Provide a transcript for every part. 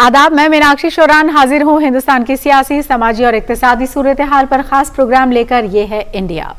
आदाब, मैं मीनाक्षी शोरान हाजिर हूँ हिंदुस्तान की सियासी, समाजी और इक्तिसादी सूरत हाल पर खास प्रोग्राम लेकर। ये है इंडिया।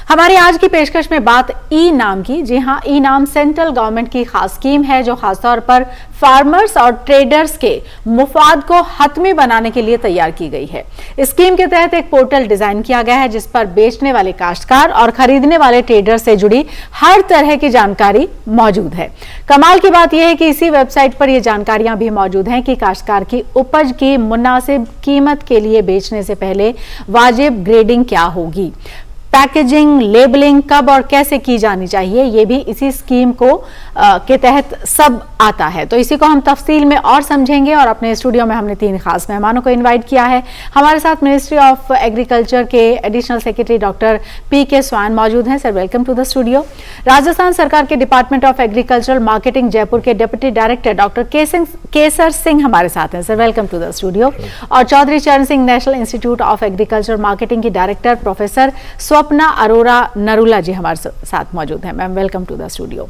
हमारी आज की पेशकश में बात ई नाम की। जी हाँ, ई नाम सेंट्रल गवर्नमेंट की खास स्कीम है जो खासतौर पर फार्मर्स और ट्रेडर्स के मुफाद को हतमी बनाने के लिए तैयार की गई है। इस स्कीम के तहत एक पोर्टल डिजाइन किया गया है जिस पर बेचने वाले काश्तकार और खरीदने वाले ट्रेडर से जुड़ी हर तरह की जानकारी मौजूद है। कमाल की बात यह है कि इसी वेबसाइट पर यह जानकारियां भी मौजूद हैं कि काश्तकार की उपज की मुनासिब कीमत के लिए बेचने से पहले वाजिब ग्रेडिंग क्या होगी, पैकेजिंग, लेबलिंग कब और कैसे की जानी चाहिए, ये भी इसी स्कीम को के तहत सब आता है। तो इसी को हम तफसील में और समझेंगे और अपने स्टूडियो में हमने 3 खास मेहमानों को इनवाइट किया है। हमारे साथ मिनिस्ट्री ऑफ एग्रीकल्चर के additional secretary doctor PK. Swain मौजूद हैं। Sir, welcome to the studio. Rajasthan सरकार के department of agriculture marketing Jaipur के deputy director doctor Kesar Singh हमारे साथ हैं। Sir, welcome to the studio. और Chaudhary Charan Singh national institute of agriculture marketing की डायरेक्टर प्रोफेसर स्वप्ना अरोरा नरूला जी हमारे साथ मौजूद हैं। Ma'am, welcome to the studio.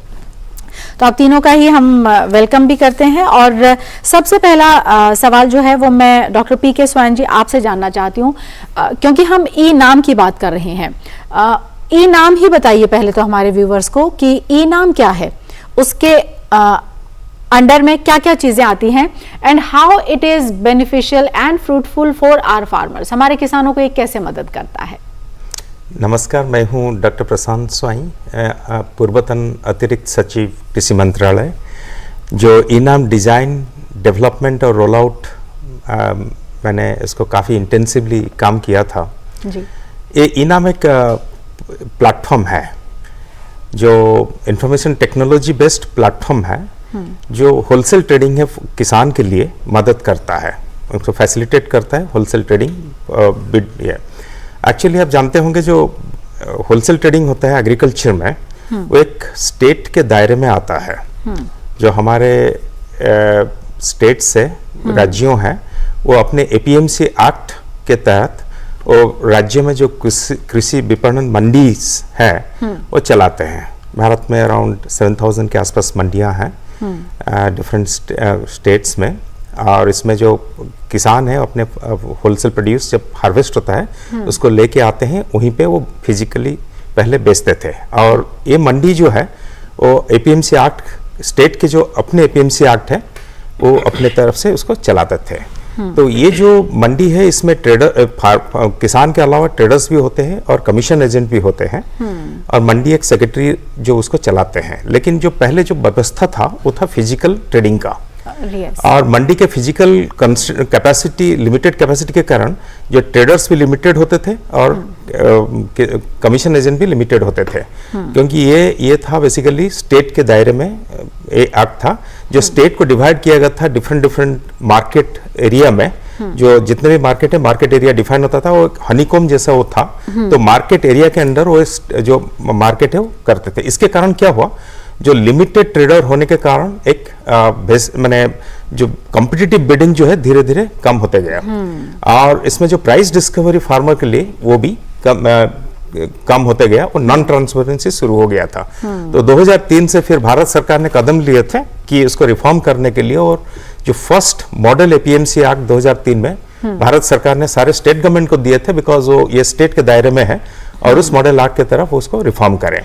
तो आप तीनों का ही हम वेलकम भी करते हैं और सबसे पहला सवाल जो है वो मैं डॉक्टर पी.के. स्वान जी आपसे जानना चाहती हूँ, क्योंकि हम ई नाम की बात कर रहे हैं। ई नाम ही बताइए पहले तो हमारे व्यूवर्स को कि ई नाम क्या है, उसके अंडर में क्या क्या चीजें आती हैं and how it is beneficial and fruitful for our farmers. हमारे किसानों को ये कैसे मदद करता है? नमस्कार, मैं हूं डॉक्टर प्रशांत स्वाई, पूर्वतन अतिरिक्त सचिव कृषि मंत्रालय। जो इनाम डिज़ाइन, डेवलपमेंट और रोल आउट मैंने इसको काफ़ी इंटेंसिवली काम किया था जी। ये इनाम एक प्लेटफॉर्म है जो इंफॉर्मेशन टेक्नोलॉजी बेस्ड प्लेटफॉर्म है जो होलसेल ट्रेडिंग है किसान के लिए मदद करता है, उसको फैसिलिटेट करता है होलसेल ट्रेडिंग। एक्चुअली आप जानते होंगे जो होलसेल ट्रेडिंग होता है एग्रीकल्चर में वो एक स्टेट के दायरे में आता है। जो हमारे स्टेट से राज्यों हैं वो अपने एपीएमसी एक्ट के तहत वो राज्य में जो कृषि विपणन मंडीज है वो चलाते हैं। भारत में अराउंड 7000 के आसपास मंडियां हैं डिफरेंट स्टेट्स में, और इसमें जो किसान है अपने होलसेल प्रोड्यूस जब हार्वेस्ट होता है उसको लेके आते हैं, वहीं पे वो फिजिकली पहले बेचते थे। और ये मंडी जो है वो एपीएमसी एक्ट, स्टेट के जो अपने एपीएमसी एक्ट है वो अपने तरफ से उसको चलाते थे। तो ये जो मंडी है इसमें किसान के अलावा ट्रेडर्स भी होते हैं और कमीशन एजेंट भी होते हैं, और मंडी एक सेक्रेटरी जो उसको चलाते हैं। लेकिन जो पहले जो व्यवस्था था वो था फिजिकल ट्रेडिंग का। और मंडी के फिजिकल कैपेसिटी, लिमिटेड कैपेसिटी के कारण जो ट्रेडर्स भी लिमिटेड होते थे और कमीशन एजेंट भी लिमिटेड होते थे, क्योंकि ये था बेसिकली स्टेट के दायरे में एक्ट था जो स्टेट को डिवाइड किया गया था डिफरेंट मार्केट एरिया में। जो जितने भी मार्केट है, मार्केट एरिया डिफाइन होता था, वो हनीकॉम जैसा वो था। तो मार्केट एरिया के अंदर वो जो मार्केट है वो करते थे। इसके कारण क्या हुआ, जो लिमिटेड ट्रेडर होने के कारण एक मैंने जो कॉम्पिटिटिव बिडिंग जो है धीरे धीरे कम होते गया, और इसमें जो प्राइस डिस्कवरी फार्मर के लिए वो भी कम होते गया और नॉन ट्रांसपेरेंसी शुरू हो गया था। तो 2003 से फिर भारत सरकार ने कदम लिए थे कि इसको रिफॉर्म करने के लिए, और जो फर्स्ट मॉडल एपीएमसी एक्ट 2003 में भारत सरकार ने सारे स्टेट गवर्नमेंट को दिए थे, बिकॉज वो ये स्टेट के दायरे में है और उस मॉडल एक्ट की तरफ उसको रिफॉर्म करें।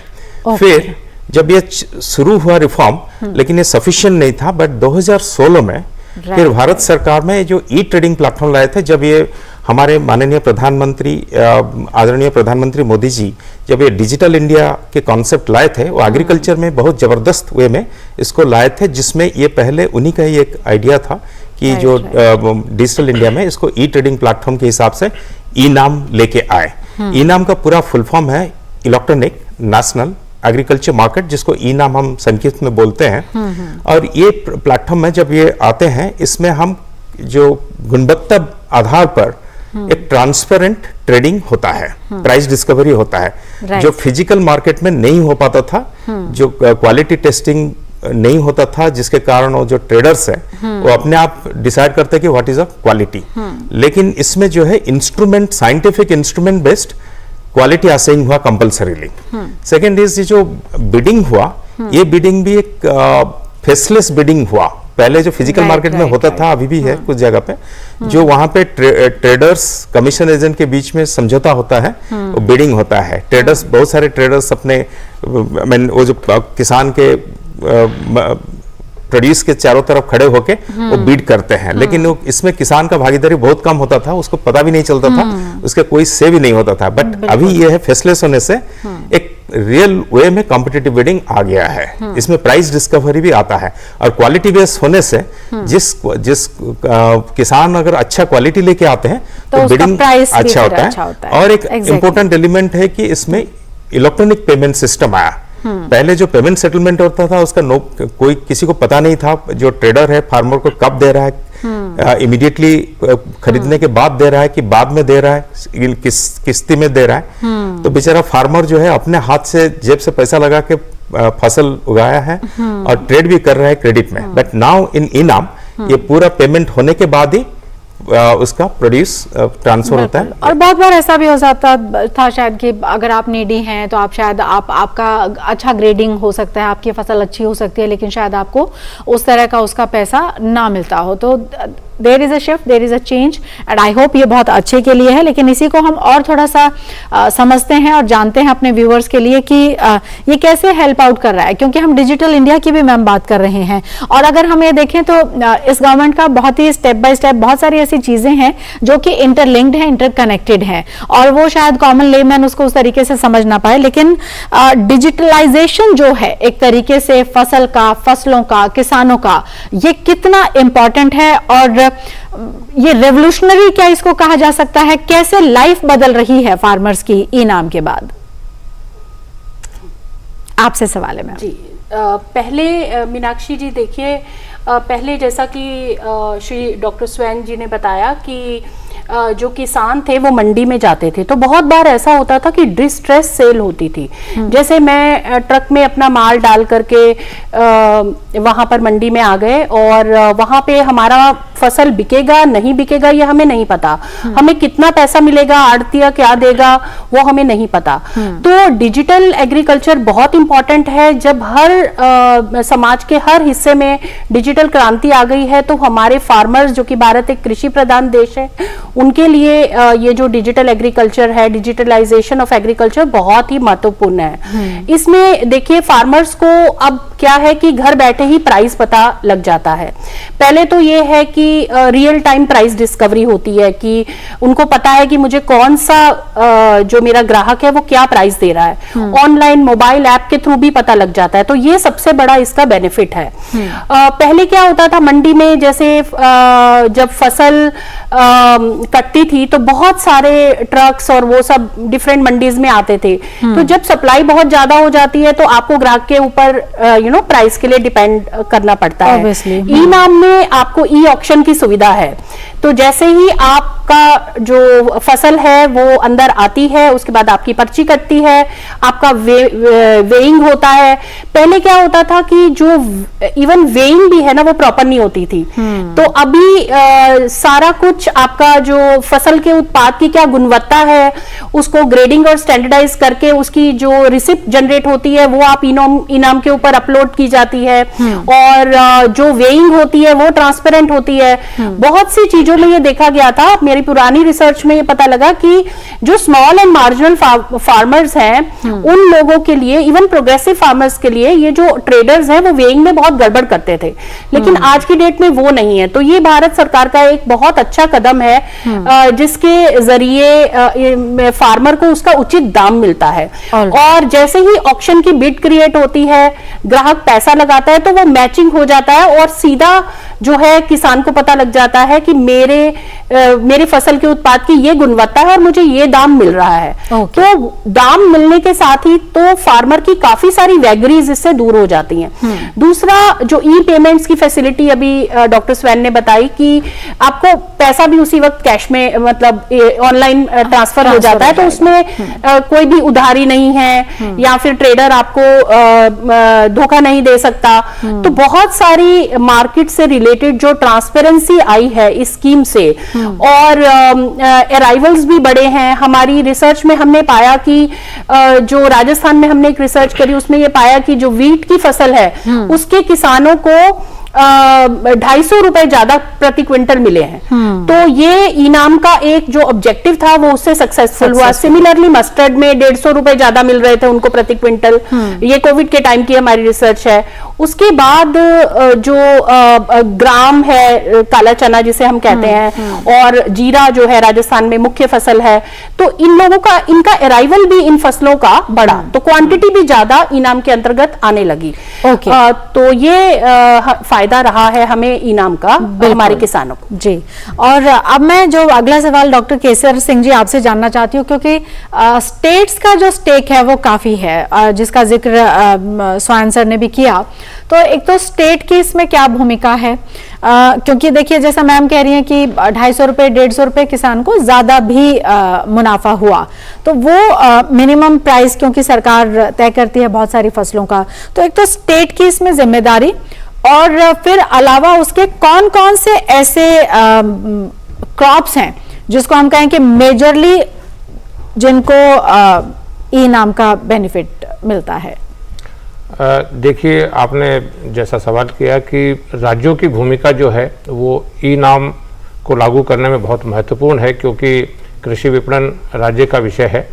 फिर जब ये शुरू हुआ रिफॉर्म, लेकिन ये सफिशिएंट नहीं था, बट 2016 में फिर भारत सरकार में जो ई ट्रेडिंग प्लेटफॉर्म लाए थे, जब ये हमारे माननीय प्रधानमंत्री आदरणीय प्रधानमंत्री मोदी जी जब ये डिजिटल इंडिया के कॉन्सेप्ट लाए थे, वो एग्रीकल्चर में बहुत जबरदस्त वे में इसको लाए थे, जिसमें ये पहले उन्हीं का ही एक आइडिया था कि जो डिजिटल इंडिया में इसको ई ट्रेडिंग प्लेटफॉर्म के हिसाब से ई नाम लेके आए। ई नाम का पूरा फुल फॉर्म है इलेक्ट्रॉनिक नेशनल एग्रीकल्चर मार्केट, जिसको ई नाम हम संक्षिप्त में बोलते हैं। और ये प्लेटफॉर्म में जब ये आते हैं, इसमें हम जो गुणवत्ता आधार पर एक ट्रांसपेरेंट ट्रेडिंग होता है, प्राइस डिस्कवरी होता है, जो फिजिकल मार्केट में नहीं हो पाता था, जो क्वालिटी टेस्टिंग नहीं होता था, जिसके कारण वो जो ट्रेडर्स है वो अपने आप डिसाइड करते हैं कि व्हाट इज अ क्वालिटी। लेकिन इसमें जो है instrument, scientific instrument based quality assign हुआ कंपल्सरीली। सेकेंड इज जो बिडिंग हुआ, ये बिडिंग भी एक फेसलेस बिडिंग हुआ, पहले जो फिजिकल मार्केट में होता था, अभी भी है कुछ जगह पे, जो वहां पे ट्रेडर्स कमीशन एजेंट के बीच में समझौता होता है, वो बिडिंग होता है। ट्रेडर्स, बहुत सारे ट्रेडर्स अपने वो जो किसान के प्रोड्यूस के चारों तरफ खड़े होके वो बीड करते हैं, लेकिन वो इसमें किसान का भागीदारी बहुत कम होता था, उसको पता भी नहीं चलता था, उसका कोई से भी नहीं होता था। बट अभी ये है फेसलेस होने से एक रियल वे में कॉम्पिटिटिव बिडिंग आ गया है, इसमें प्राइस डिस्कवरी भी आता है, और क्वालिटी बेस होने से जिस किसान अगर अच्छा क्वालिटी लेके आते हैं तो बिडिंग अच्छा होता है। और एक इम्पोर्टेंट एलिमेंट है कि इसमें इलेक्ट्रॉनिक पेमेंट सिस्टम आया। पहले जो पेमेंट सेटलमेंट होता था उसका कोई किसी को पता नहीं था, जो ट्रेडर है फार्मर को कब दे रहा है, इमीडिएटली खरीदने के बाद दे रहा है कि बाद में दे रहा है, किस्ती में दे रहा है। तो बेचारा फार्मर जो है अपने हाथ से जेब से पैसा लगा के फसल उगाया है और ट्रेड भी कर रहा है क्रेडिट में। बट नाउ इन इनाम ये पूरा पेमेंट होने के बाद ही उसका प्रोड्यूस ट्रांसफर होता है। और बहुत बार ऐसा भी हो जाता था शायद कि अगर आप नीडी हैं तो आप शायद आपका अच्छा ग्रेडिंग हो सकता है, आपकी फसल अच्छी हो सकती है, लेकिन शायद आपको उस तरह का उसका पैसा ना मिलता हो। तो there is a shift, there is a change, and I hope ये बहुत अच्छे के लिए है। लेकिन इसी को हम और थोड़ा सा समझते हैं और जानते हैं अपने व्यूअर्स के लिए कि ये कैसे हेल्प आउट कर रहा है, क्योंकि हम डिजिटल इंडिया की भी मैम बात कर रहे हैं। और अगर हम ये देखें तो इस गवर्नमेंट का बहुत ही स्टेप बाय स्टेप बहुत सारी ऐसी चीजें हैं जो कि इंटरलिंक्ड है, इंटरकनेक्टेड है, और वो शायद कॉमन लेमैन उसको उस तरीके से समझ ना पाए। लेकिन डिजिटलाइजेशन जो है एक तरीके से फसल का, फसलों का, किसानों का, ये कितना इंपॉर्टेंट है और ये रेवोल्यूशनरी क्या इसको कहा जा सकता है, कैसे लाइफ बदल रही है फार्मर्स की ई नाम के बाद? आपसे सवाल है मैम। जी, पहले मीनाक्षी जी देखिए, पहले जैसा कि श्री डॉक्टर स्वयं जी ने बताया कि जो किसान थे वो मंडी में जाते थे, तो बहुत बार ऐसा होता था कि डिस्ट्रेस सेल होती थी। जैसे मैं ट्रक में अपना माल डाल करके वहां पर मंडी में आ गए और वहां पे हमारा फसल बिकेगा नहीं बिकेगा ये हमें नहीं पता, हमें कितना पैसा मिलेगा, आड़तिया क्या देगा वो हमें नहीं पता। तो डिजिटल एग्रीकल्चर बहुत इंपॉर्टेंट है। जब हर समाज के हर हिस्से में डिजिटल क्रांति आ गई है तो हमारे फार्मर्स, जो कि भारत एक कृषि प्रधान देश है, उनके लिए ये जो डिजिटल एग्रीकल्चर है, डिजिटलाइजेशन ऑफ एग्रीकल्चर बहुत ही महत्वपूर्ण है। इसमें देखिए फार्मर्स को अब क्या है कि घर बैठे ही प्राइस पता लग जाता है। पहले तो ये है कि रियल टाइम प्राइस डिस्कवरी होती है कि उनको पता है कि मुझे कौन सा जो मेरा ग्राहक है वो क्या प्राइस दे रहा है। ऑनलाइन मोबाइल ऐप के थ्रू भी पता लग जाता है, तो ये सबसे बड़ा इसका बेनिफिट है। पहले क्या होता था मंडी में, जैसे जब फसल कटती थी तो बहुत सारे ट्रक्स और वो सब डिफरेंट मंडीज में आते थे, तो जब सप्लाई बहुत ज्यादा हो जाती है तो आपको ग्राहक के ऊपर प्राइस के लिए डिपेंड करना पड़ता है। ई नाम में आपको ई ऑक्शन की सुविधा है, तो जैसे ही आपका जो फसल है वो अंदर आती है उसके बाद आपकी पर्ची कटती है, आपका वेइंग होता है। पहले क्या होता था कि जो इवन वेइंग भी है ना वो प्रॉपर नहीं होती थी, तो अभी सारा कुछ आपका जो फसल के उत्पाद की क्या गुणवत्ता है उसको ग्रेडिंग और स्टैंडर्डाइज करके उसकी जो रिसिप्ट जनरेट होती है वो आप इनाम के ऊपर अपलोड की जाती है, और जो वेइंग होती है वो ट्रांसपेरेंट होती है। बहुत सी चीजों में ये देखा गया था, मेरी पुरानी रिसर्च में ये पता लगा कि जो स्मॉल एंड मार्जिनल फार्मर्स हैं उन लोगों के लिए, इवन प्रोग्रेसिव फार्मर्स के लिए, ये जो ट्रेडर्स हैं वो वेइंग में बहुत गड़बड़ करते थे, लेकिन आज की डेट में वो नहीं है। तो ये भारत सरकार का एक बहुत अच्छा कदम है जिसके जरिए फार्मर को उसका उचित दाम मिलता है। और जैसे ही ऑक्शन की बिड क्रिएट होती है, ग्राहक पैसा लगाता है तो वो मैचिंग हो जाता है और सीधा जो है किसान को पता लग जाता है कि मेरे फसल के उत्पाद की ये गुणवत्ता है और मुझे ये दाम मिल रहा है। तो दाम मिलने के साथ ही तो फार्मर की काफी सारी वैगरीज इससे दूर हो जाती हैं। दूसरा, जो ई पेमेंट्स की फैसिलिटी अभी डॉक्टर स्वैन ने बताई कि आपको पैसा भी उसी वक्त कैश में, मतलब ऑनलाइन ट्रांसफर हो जाता है, तो उसमें कोई भी उधारी नहीं है या फिर ट्रेडर आपको धोखा नहीं दे सकता। तो बहुत सारी मार्केट से रिलेटेड जो ट्रांसपेरेंसी आई है इस स्कीम से, और अराइवल्स भी बड़े हैं। हमारी रिसर्च में हमने पाया कि जो राजस्थान में हमने एक रिसर्च करी उसमें ये पाया कि जो वीट की फसल है उसके किसानों को ₹250 ज्यादा प्रति क्विंटल मिले हैं। तो ये इनाम का एक जो ऑब्जेक्टिव था वो उससे सक्सेसफुल हुआ। सिमिलरली मस्टर्ड में ₹150 ज्यादा मिल रहे थे उनको प्रति क्विंटल। ये कोविड के टाइम की हमारी रिसर्च है। उसके बाद जो ग्राम है, काला चना जिसे हम कहते हैं, और जीरा जो है राजस्थान में मुख्य फसल है, तो इन लोगों का इनका अराइवल भी इन फसलों का बढ़ा, तो क्वांटिटी भी ज्यादा इनाम के अंतर्गत आने लगी। तो ये फायदा रहा है हमें इनाम का हमारे किसानों को। जी, और अब मैं जो अगला सवाल डॉक्टर केसर सिंह जी आपसे जानना चाहती हूँ, क्योंकि स्टेट्स का जो स्टेक है वो काफी है, जिसका जिक्र स्वाइन सर ने भी किया। तो एक तो स्टेट की इसमें क्या भूमिका है, क्योंकि देखिए जैसा मैम कह रही हैं कि ₹250 ₹150 किसान को ज्यादा भी मुनाफा हुआ, तो वो मिनिमम प्राइस क्योंकि सरकार तय करती है बहुत सारी फसलों का, तो एक तो स्टेट की इसमें जिम्मेदारी, और फिर अलावा उसके कौन कौन से ऐसे क्रॉप्स हैं जिसको हम कहें कि मेजरली जिनको ई नाम का बेनिफिट मिलता है। देखिए, आपने जैसा सवाल किया कि राज्यों की भूमिका जो है वो ई नाम को लागू करने में बहुत महत्वपूर्ण है, क्योंकि कृषि विपणन राज्य का विषय है।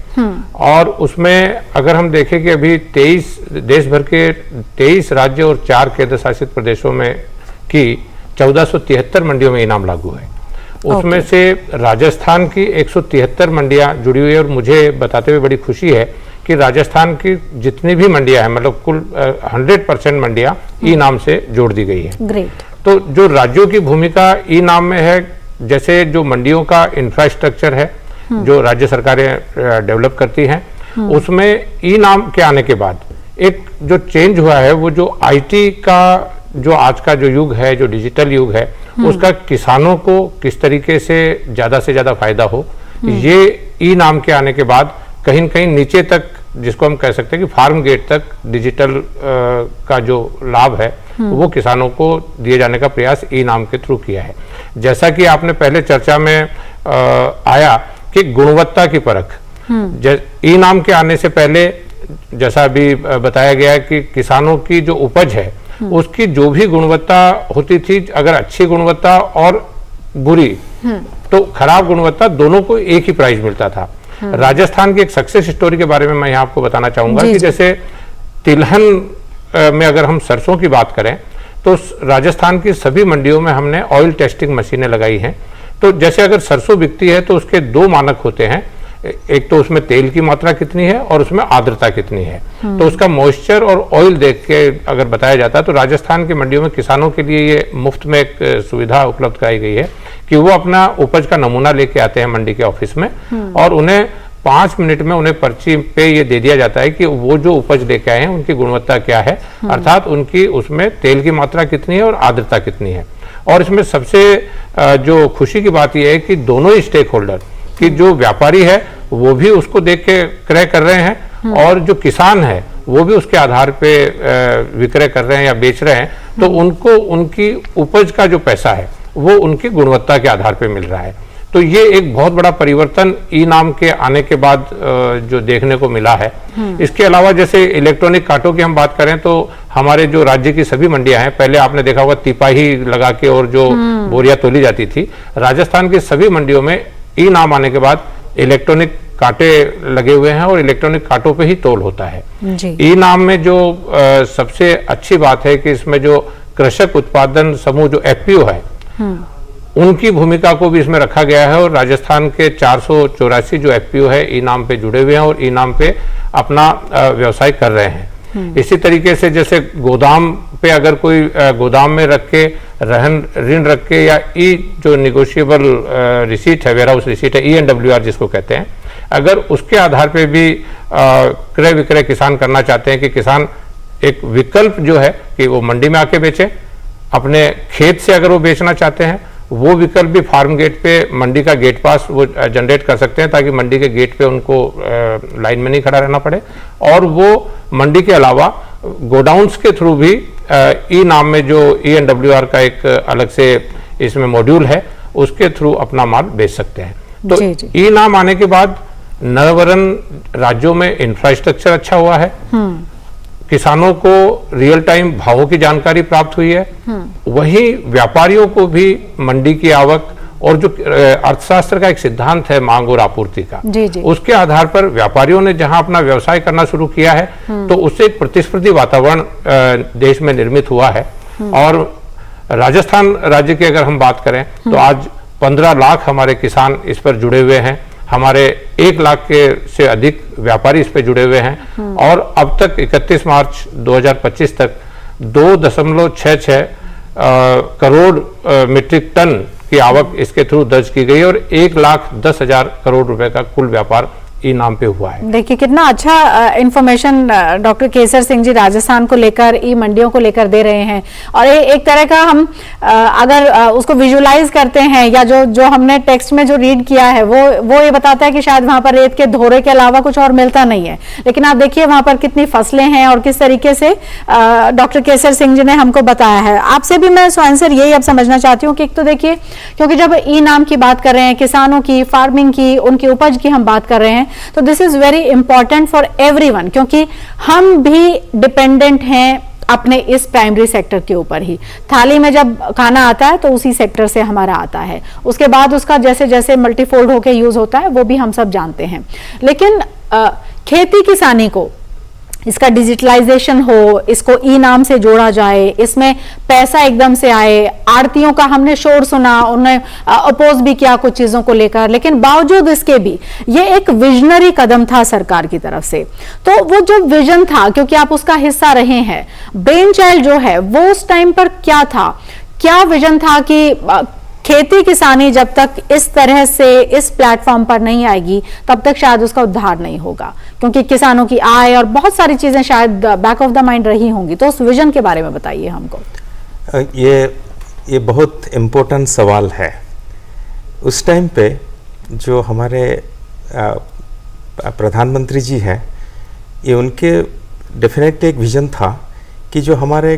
और उसमें अगर हम देखें कि अभी 23 देश भर के 23 राज्य और 4 केंद्र शासित प्रदेशों में की 1473 मंडियों में इनाम लागू है। उसमें से राजस्थान की 173 मंडियां जुड़ी हुई है, और मुझे बताते हुए बड़ी खुशी है कि राजस्थान की जितनी भी मंडियां हैं, मतलब कुल 100% मंडियां ई नाम से जोड़ दी गई है। ग्रेट। तो जो राज्यों की भूमिका ई नाम में है, जैसे जो मंडियों का इंफ्रास्ट्रक्चर है जो राज्य सरकारें डेवलप करती हैं, उसमें ई नाम के आने के बाद एक जो चेंज हुआ है, वो जो आईटी का जो आज का जो युग है, जो डिजिटल युग है, उसका किसानों को किस तरीके से ज्यादा फायदा हो, ये ई नाम के आने के बाद कहीं न कहीं नीचे तक, जिसको हम कह सकते हैं कि फार्म गेट तक डिजिटल का जो लाभ है वो किसानों को दिए जाने का प्रयास ई नाम के थ्रू किया है। जैसा कि आपने पहले चर्चा में आया कि गुणवत्ता की परख, ई नाम के आने से पहले जैसा अभी बताया गया है कि किसानों की जो उपज है उसकी जो भी गुणवत्ता होती थी, अगर अच्छी गुणवत्ता और बुरी, तो खराब गुणवत्ता, दोनों को एक ही प्राइस मिलता था। राजस्थान की एक सक्सेस स्टोरी के बारे में मैं यहाँ आपको बताना चाहूंगा कि जैसे तिलहन में अगर हम सरसों की बात करें, तो राजस्थान की सभी मंडियों में हमने ऑयल टेस्टिंग मशीनें लगाई हैं। तो जैसे अगर सरसों बिकती है तो उसके 2 मानक होते हैं, एक तो उसमें तेल की मात्रा कितनी है और उसमें आर्द्रता कितनी है। तो उसका मॉइस्चर और ऑयल देख के अगर बताया जाता है, तो राजस्थान की मंडियों में किसानों के लिए ये मुफ्त में एक सुविधा उपलब्ध कराई गई है कि वो अपना उपज का नमूना लेके आते हैं मंडी के ऑफिस में, और उन्हें 5 मिनट में उन्हें पर्ची पे ये दे दिया जाता है कि वो जो उपज लेके आए हैं उनकी गुणवत्ता क्या है, अर्थात उनकी उसमें तेल की मात्रा कितनी है और आर्द्रता कितनी है। और इसमें सबसे जो खुशी की बात यह है कि दोनों ही स्टेक होल्डर, कि जो व्यापारी है वो भी उसको देख के क्रय कर रहे हैं, और जो किसान है वो भी उसके आधार पे विक्रय कर रहे हैं या बेच रहे हैं, तो उनको उनकी उपज का जो पैसा है वो उनकी गुणवत्ता के आधार पे मिल रहा है। तो ये एक बहुत बड़ा परिवर्तन ई नाम के आने के बाद जो देखने को मिला है। इसके अलावा जैसे इलेक्ट्रॉनिक कांटों की हम बात करें, तो हमारे जो राज्य की सभी मंडियां हैं, पहले आपने देखा होगा तिपाही लगा के और जो बोरियां तोली जाती थी, राजस्थान की सभी मंडियों में ई नाम आने के बाद इलेक्ट्रॉनिक कांटे लगे हुए हैं और इलेक्ट्रॉनिक कांटों पे ही तोल होता है। ई नाम में जो सबसे अच्छी बात है कि इसमें जो कृषक उत्पादन समूह जो एफपीओ है, उनकी भूमिका को भी इसमें रखा गया है, और राजस्थान के 484 जो एफपीओ है ई नाम पे जुड़े हुए हैं और ई नाम पे अपना व्यवसाय कर रहे हैं। इसी तरीके से जैसे गोदाम पे अगर कोई गोदाम में रख के ऋण रख के, या ई जो निगोशिएबल रिसीट है, वेयरहाउस रिसीट है, ENWR जिसको कहते हैं, अगर उसके आधार पे भी क्रय विक्रय किसान करना चाहते हैं कि किसान एक विकल्प जो है कि वो मंडी में आके बेचे, अपने खेत से अगर वो बेचना चाहते हैं वो विकल्प भी फार्म गेट पे मंडी का गेट पास वो जनरेट कर सकते हैं, ताकि मंडी के गेट पे उनको लाइन में नहीं खड़ा रहना पड़े। और वो मंडी के अलावा गोडाउन्स के थ्रू भी ई नाम में जो ENWR का एक अलग से इसमें मॉड्यूल है, उसके थ्रू अपना माल बेच सकते हैं। तो ई नाम आने के बाद नवरन राज्यों में इंफ्रास्ट्रक्चर अच्छा हुआ है, किसानों को रियल टाइम भावों की जानकारी प्राप्त हुई है, वहीं व्यापारियों को भी मंडी की आवक और जो अर्थशास्त्र का एक सिद्धांत है मांग और आपूर्ति का, जी जी। उसके आधार पर व्यापारियों ने जहां अपना व्यवसाय करना शुरू किया है तो उससे एक प्रतिस्पर्धी वातावरण देश में निर्मित हुआ है। और राजस्थान राज्य की अगर हम बात करें तो आज 15 लाख हमारे किसान इस पर जुड़े हुए हैं, हमारे 1 लाख के से अधिक व्यापारी इस पे जुड़े हुए हैं और अब तक 31 मार्च 2025 तक 2.66 करोड़ मीट्रिक टन की आवक इसके थ्रू दर्ज की गई और 1,10,000 करोड़ रुपए का कुल व्यापार ई नाम पे हुआ है। देखिए कितना अच्छा इंफॉर्मेशन डॉक्टर केसर सिंह जी राजस्थान को लेकर, ई मंडियों को लेकर दे रहे हैं। और एक तरह का हम अगर उसको विजुलाइज करते हैं या जो हमने टेक्स्ट में जो रीड किया है वो ये बताता है कि शायद वहां पर रेत के धोरे के अलावा कुछ और मिलता नहीं है, लेकिन आप देखिए वहां पर कितनी फसलें हैं और किस तरीके से डॉक्टर केसर सिंह जी ने हमको बताया है। आपसे भी मैं स्वयं से यही अब समझना चाहती हूँ कि एक तो देखिए, क्योंकि जब ई नाम की बात कर रहे हैं, किसानों की, फार्मिंग की, उनकी उपज की हम बात कर रहे हैं, तो this is very important for everyone, क्योंकि हम भी डिपेंडेंट हैं अपने इस प्राइमरी सेक्टर के ऊपर ही। थाली में जब खाना आता है तो उसी सेक्टर से हमारा आता है, उसके बाद उसका जैसे जैसे मल्टीफोल्ड होकर यूज होता है वो भी हम सब जानते हैं। लेकिन खेती किसानी को इसका डिजिटलाइजेशन हो, इसको ई नाम से जोड़ा जाए, इसमें पैसा एकदम से आए। आड़तियों का हमने शोर सुना, उन्हें अपोज भी किया कुछ चीजों को लेकर, लेकिन बावजूद इसके भी ये एक विजनरी कदम था सरकार की तरफ से। तो वो जो विजन था, क्योंकि आप उसका हिस्सा रहे हैं, ब्रेन चाइल्ड जो है वो उस टाइम पर क्या था, क्या विजन था कि खेती किसानी जब तक इस तरह से इस प्लेटफॉर्म पर नहीं आएगी तब तक शायद उसका उद्धार नहीं होगा, क्योंकि किसानों की आय और बहुत सारी चीजें शायद बैक ऑफ द माइंड रही होंगी। तो उस विजन के बारे में बताइए हमको। ये बहुत इम्पोर्टेंट सवाल है। उस टाइम पे जो हमारे प्रधानमंत्री जी हैं, ये उनके डेफिनेटली एक विजन था कि जो हमारे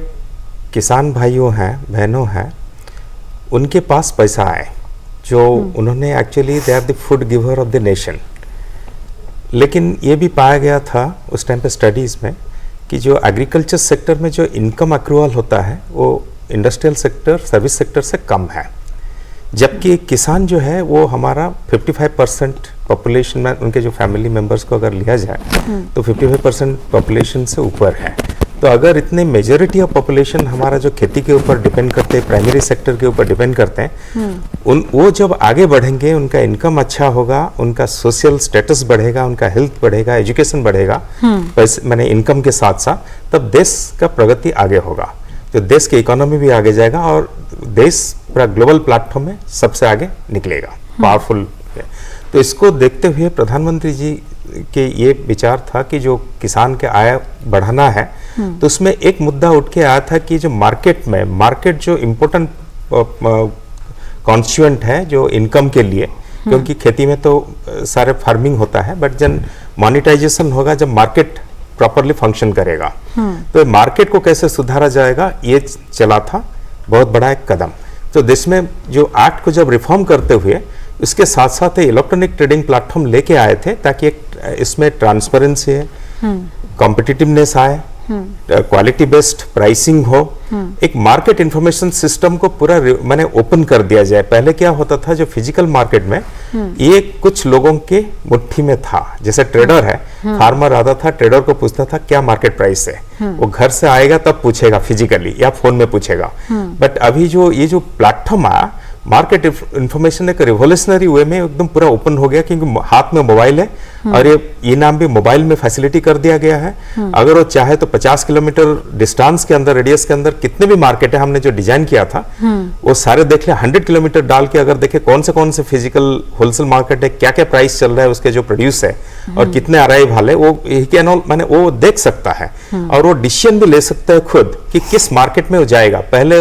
किसान भाइयों हैं, बहनों हैं, उनके पास पैसा आए, जो उन्होंने actually they are the food giver of the nation. लेकिन ये भी पाया गया था उस टाइम पे स्टडीज़ में कि जो एग्रीकल्चर सेक्टर में जो इनकम अक्रूवल होता है वो इंडस्ट्रियल सेक्टर, सर्विस सेक्टर से कम है, जबकि किसान जो है वो हमारा 55% पॉपुलेशन में, उनके जो फैमिली मेंबर्स को अगर लिया जाए तो 55% पॉपुलेशन से ऊपर है। तो अगर इतने मेजॉरिटी ऑफ पॉपुलेशन हमारा जो खेती के ऊपर डिपेंड करते हैं, प्राइमरी सेक्टर के ऊपर डिपेंड करते हैं, वो जब आगे बढ़ेंगे, उनका इनकम अच्छा होगा, उनका सोशल स्टेटस बढ़ेगा, उनका हेल्थ बढ़ेगा, एजुकेशन बढ़ेगा, मैंने इनकम के साथ साथ, तब देश का प्रगति आगे होगा, तो देश की इकोनॉमी भी आगे जाएगा और देश पूरा ग्लोबल प्लेटफॉर्म में सबसे आगे निकलेगा, पावरफुल। तो इसको देखते हुए प्रधानमंत्री जी के ये विचार था कि जो किसान के आय बढ़ाना है, तो उसमें एक मुद्दा उठ के आया था कि जो मार्केट जो इम्पोर्टेंट कॉन्स्टिट्यूएंट है जो इनकम के लिए, क्योंकि खेती में तो सारे फार्मिंग होता है, बट जब मोनेटाइजेशन होगा, जब मार्केट प्रॉपरली फंक्शन करेगा, तो मार्केट को कैसे सुधारा जाएगा, ये चला था बहुत बड़ा एक कदम। तो देश में जो एक्ट को जब रिफॉर्म करते हुए इसके साथ साथ इलेक्ट्रॉनिक ट्रेडिंग प्लेटफॉर्म लेके आए थे, ताकि इसमें ट्रांसपेरेंसी है, कॉम्पिटिटिवनेस आए, क्वालिटी बेस्ड प्राइसिंग हो, एक मार्केट इंफॉर्मेशन सिस्टम को पूरा मैंने ओपन कर दिया जाए। पहले क्या होता था, जो फिजिकल मार्केट में ये कुछ लोगों के मुट्ठी में था, जैसे ट्रेडर है, फार्मर आता था, ट्रेडर को पूछता था क्या मार्केट प्राइस है, वो घर से आएगा तब पूछेगा फिजिकली या फोन में पूछेगा। बट अभी जो ये जो प्लेटफॉर्म आया, मार्केट इंफॉर्मेशन एक रिवोल्यूशनरी वे में एकदम पूरा ओपन हो गया, क्योंकि हाथ में मोबाइल है और ये नाम भी मोबाइल में फैसिलिटी कर दिया गया है। अगर वो चाहे तो 50 किलोमीटर डिस्टेंस के अंदर, रेडियस के अंदर कितने भी मार्केट है हमने जो डिजाइन किया था वो सारे देख ले। 100 किलोमीटर डाल के अगर देखे कौन से फिजिकल होलसेल मार्केट है, क्या क्या प्राइस चल रहा है उसके जो प्रोड्यूस है और कितने अराइवल है, वो मैंने वो देख सकता है और वो डिसीजन भी ले सकता है खुद कि किस मार्केट में वो जाएगा। पहले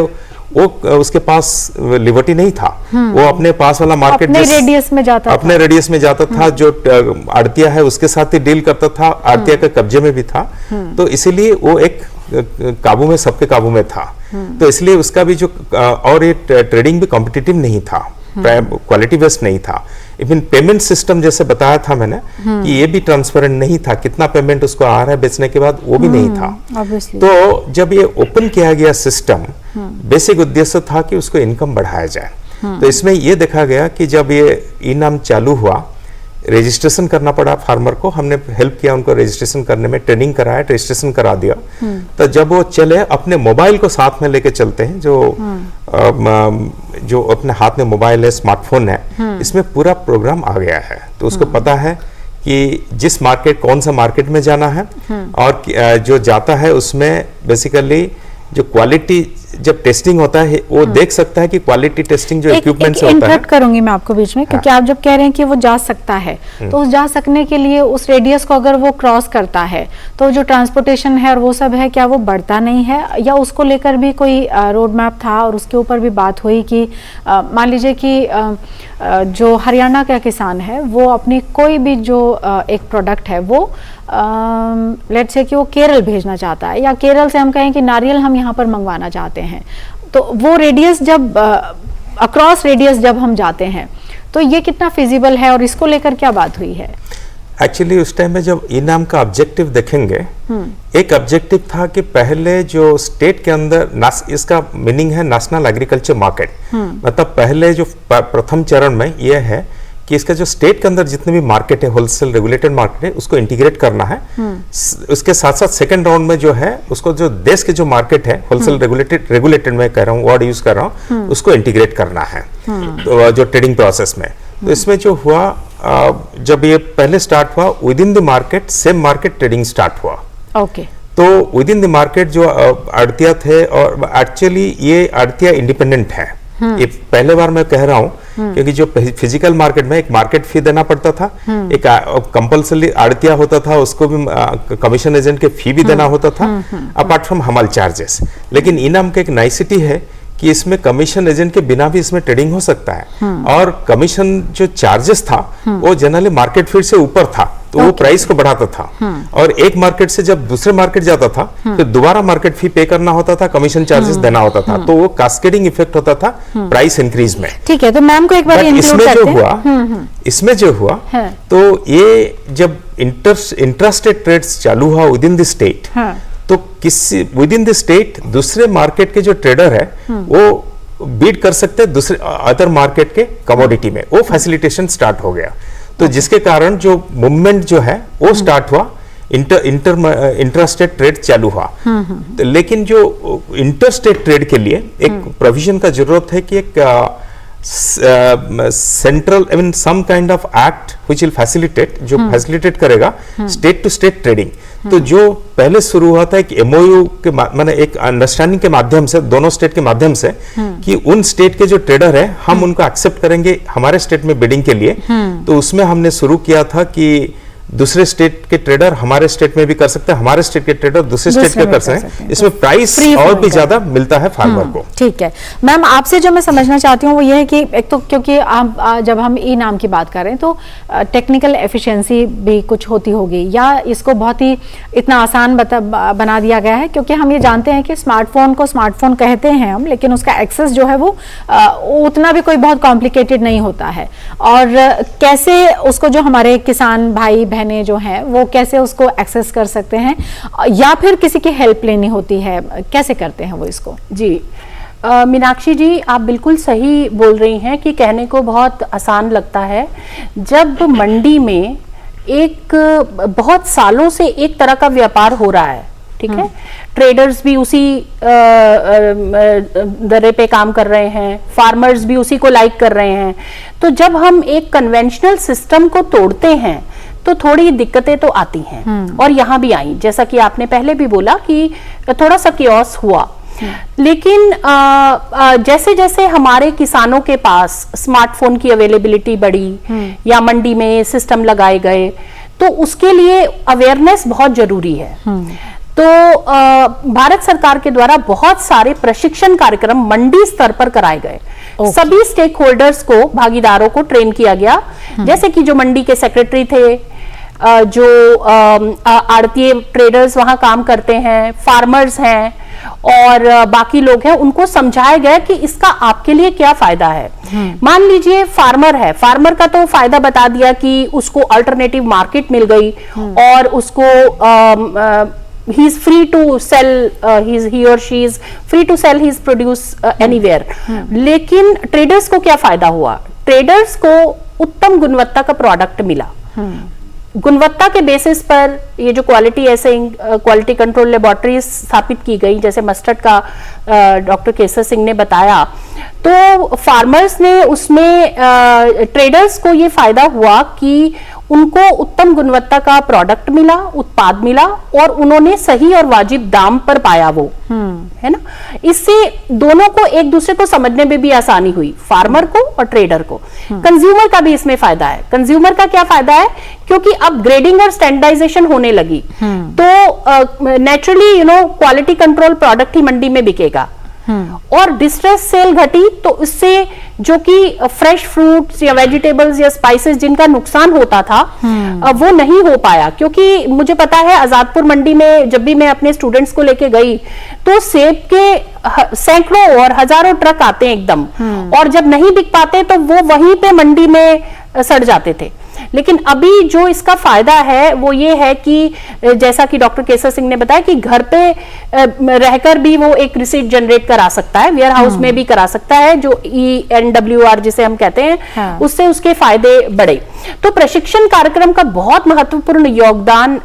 वो उसके पास लिबर्टी नहीं था, वो अपने पास वाला मार्केट अपने रेडियस में जाता था, जो आड़तिया है उसके साथ ही डील करता था, आड़तिया के कब्जे में भी था, तो इसीलिए वो एक काबू में, सबके काबू में था। तो इसलिए उसका भी जो और ये ट्रेडिंग भी कॉम्पिटिटिव नहीं था, क्वालिटी बेस्ड नहीं था, इवन पेमेंट सिस्टम जैसे बताया था मैंने कि ये भी ट्रांसपेरेंट नहीं था, कितना पेमेंट उसको आ रहा है बेचने के बाद वो भी नहीं था। तो जब ये ओपन किया गया सिस्टम, बेसिक उद्देश्य था कि उसको इनकम बढ़ाया जाए। तो इसमें ये देखा गया कि जब ये ई नाम चालू हुआ, रजिस्ट्रेशन करना पड़ा फार्मर को, हमने हेल्प किया उनको रजिस्ट्रेशन करने में, ट्रेनिंग कराया, रजिस्ट्रेशन करा दिया। तो जब वो चले, अपने मोबाइल को साथ में लेके चलते हैं, जो अपने हाथ में मोबाइल है, स्मार्टफोन है, इसमें पूरा प्रोग्राम आ गया है। तो उसको पता है कि जिस मार्केट, कौन सा मार्केट में जाना है, और जो जाता है उसमें बेसिकली जो क्वालिटी, जब टेस्टिंग होता है वो देख सकता है कि क्वालिटी टेस्टिंग जो इक्विपमेंट से होता है। इंटरप्ट करूंगी मैं आपको बीच में, क्योंकि आप जब कह रहे हैं कि वो जा सकता है, तो उस जा सकने के लिए उस रेडियस को अगर वो क्रॉस करता है तो जो ट्रांसपोर्टेशन है और वो सब है, क्या वो बढ़ता नहीं है? या उसको लेकर भी कोई रोड मैप था और उसके ऊपर भी बात हुई कि मान लीजिए कि जो हरियाणा का किसान है वो अपनी कोई भी जो एक प्रोडक्ट है वो लेट्स से कि वो केरल भेजना चाहता है, या केरल से हम कहें कि नारियल हम यहाँ पर मंगवाना चाहते हैं, तो वो रेडियस जब अक्रॉस रेडियस जब हम जाते हैं तो ये कितना फिजिबल है और इसको लेकर क्या बात हुई है? एक्चुअली उस टाइम में जब ई नाम का ऑब्जेक्टिव देखेंगे, एक ऑब्जेक्टिव था कि पहले जो स्टेट के अंदर, इसका मीनिंग है नेशनल एग्रीकल्चर मार्केट, मतलब पहले जो प्रथम चरण में यह है कि इसका जो स्टेट के अंदर जितने भी मार्केट है, होलसेल रेगुलेटेड मार्केट है, उसको इंटीग्रेट करना है। उसके साथ साथ सेकंड राउंड में जो है उसको, जो देश के जो मार्केट है होलसेल रेगुलेटेड में कह रहा हूँ, वर्ड यूज कर रहा हूँ, उसको इंटीग्रेट करना है तो जो ट्रेडिंग प्रोसेस में। तो इसमें जो हुआ, जब ये पहले स्टार्ट हुआ, with in the market same market trading start हुआ। ओके। तो विद इन द मार्केट जो आड़तिया थे, और एक्चुअली ये आड़तिया इंडिपेंडेंट है, ये पहले बार मैं कह रहा हूँ, क्योंकि जो फिजिकल मार्केट में एक मार्केट फी देना पड़ता था, एक कंपल्सरी आड़तिया होता था, उसको भी कमीशन एजेंट के फी भी देना होता था, अपार्ट फ्रॉम हमाल चार्जेस। लेकिन इनाम का एक नाइसिटी है कि इसमें कमीशन एजेंट के बिना भी इसमें ट्रेडिंग हो सकता है, और कमीशन जो चार्जेस था वो जनरली मार्केट फीड से ऊपर था, तो वो प्राइस को बढ़ाता था। और एक मार्केट से जब दूसरे मार्केट जाता था तो दोबारा मार्केट फी पे करना होता था, कमीशन चार्जेस देना होता था, तो वो कास्केडिंग इफेक्ट होता था प्राइस इंक्रीज में। ठीक है, तो मैम को एक बार इसमें जो हुआ तो ये जब इंट्रास्टेट ट्रेड्स चालू हुआ विद इन द स्टेट, तो किसी विद इन द स्टेट दूसरे मार्केट के जो ट्रेडर है वो बीट कर सकते हैं दूसरे अदर मार्केट के कमोडिटी में, वो फैसिलिटेशन स्टार्ट हो गया। तो जिसके कारण जो मूवमेंट जो है वो स्टार्ट हुआ, इंटरस्टेट ट्रेड चालू हुआ। लेकिन जो इंटरस्टेट ट्रेड के लिए एक प्रोविजन का जरूरत है कि एक central, I mean some kind of act which will facilitate, जो फैसिलिटेट करेगा स्टेट टू स्टेट ट्रेडिंग। तो जो पहले शुरू हुआ था एक एमओयू के माने एक अंडरस्टैंडिंग के माध्यम से, दोनों स्टेट के माध्यम से, कि उन स्टेट के जो ट्रेडर है हम उनको एक्सेप्ट करेंगे हमारे स्टेट में बिडिंग के लिए। तो उसमें हमने शुरू किया था कि दूसरे स्टेट के ट्रेडर हमारे स्टेट में भी कर सकते हैं, हमारे स्टेट के ट्रेडर दूसरे स्टेट के कर सकते हैं, इसमें प्राइस और भी ज्यादा मिलता है फार्मर को। ठीक है मैम, आपसे जो मैं समझना चाहती हूँ वो ये है कि एक तो क्योंकि जब हम ई नाम की बात कर रहे हैं तो टेक्निकल एफिशिएंसी भी कुछ होती होगी, या इसको बहुत ही इतना आसान बना दिया गया है, क्योंकि हम ये जानते हैं कि स्मार्टफोन को स्मार्टफोन कहते हैं हम, लेकिन उसका एक्सेस जो है वो उतना भी कोई बहुत कॉम्प्लिकेटेड नहीं होता है। और कैसे उसको जो हमारे किसान भाई बहनें जो हैं वो कैसे उसको एक्सेस कर सकते हैं, या फिर किसी की हेल्प लेनी होती है, कैसे करते हैं वो इसको? जी मीनाक्षी जी, आप बिल्कुल सही बोल रही हैं कि कहने को बहुत आसान लगता है, जब मंडी में एक बहुत सालों से एक तरह का व्यापार हो रहा है, ठीक है, ट्रेडर्स भी उसी दरे पे काम कर रहे हैं, फार्मर्स भी उसी को लाइक कर रहे हैं, तो जब हम एक कन्वेंशनल सिस्टम को तोड़ते हैं तो थोड़ी दिक्कतें तो आती हैं, और यहाँ भी आई, जैसा कि आपने पहले भी बोला कि थोड़ा सा कियोस हुआ। लेकिन जैसे जैसे हमारे किसानों के पास स्मार्टफोन की अवेलेबिलिटी बढ़ी या मंडी में सिस्टम लगाए गए, तो उसके लिए अवेयरनेस बहुत जरूरी है। तो भारत सरकार के द्वारा बहुत सारे प्रशिक्षण कार्यक्रम मंडी स्तर पर कराए गए। सभी स्टेक होल्डर्स को, भागीदारों को ट्रेन किया गया, जैसे कि जो मंडी के सेक्रेटरी थे, जो आड़तीय ट्रेडर्स वहां काम करते हैं, फार्मर्स हैं और बाकी लोग हैं, उनको समझाया गया कि इसका आपके लिए क्या फायदा है। मान लीजिए फार्मर है, फार्मर का तो फायदा बता दिया कि उसको अल्टरनेटिव मार्केट मिल गई और उसको he is free to sell he or she is free to sell his produce anywhere। लेकिन ट्रेडर्स को क्या फायदा हुआ? ट्रेडर्स को उत्तम गुणवत्ता का प्रोडक्ट मिला। गुणवत्ता के बेसिस पर ये जो क्वालिटी कंट्रोल लेबोरेटरीज स्थापित की गई, जैसे मस्टर्ड का डॉक्टर केसर सिंह ने बताया, तो फार्मर्स ने उसमें ट्रेडर्स को ये फायदा हुआ कि उनको उत्तम गुणवत्ता का प्रोडक्ट मिला, उत्पाद मिला और उन्होंने सही और वाजिब दाम पर पाया वो, है ना। इससे दोनों को एक दूसरे को समझने में भी आसानी हुई, फार्मर को और ट्रेडर को। कंज्यूमर का भी इसमें फायदा है। कंज्यूमर का क्या फायदा है? क्योंकि अब ग्रेडिंग और स्टैंडर्डाइजेशन होने लगी, तो नेचुरली क्वालिटी कंट्रोल प्रोडक्ट ही मंडी में बिकेगा और डिस्ट्रेस सेल घटी, तो इससे जो कि फ्रेश फ्रूट्स या वेजिटेबल्स या स्पाइसेस जिनका नुकसान होता था वो नहीं हो पाया। क्योंकि मुझे पता है आजादपुर मंडी में जब भी मैं अपने स्टूडेंट्स को लेके गई तो सेब के सैकड़ों और हजारों ट्रक आते हैं एकदम, और जब नहीं बिक पाते तो वो वहीं पे मंडी में सड़ जाते थे। लेकिन अभी जो इसका फायदा है वो ये है कि जैसा कि डॉक्टर केसर सिंह ने बताया कि घर पे रहकर भी वो एक रिसीट जनरेट करा सकता है, वेयर हाउस में भी करा सकता है, जो ENWR जिसे हम कहते हैं, उससे उसके फायदे बढ़े। तो प्रशिक्षण कार्यक्रम का बहुत महत्वपूर्ण योगदान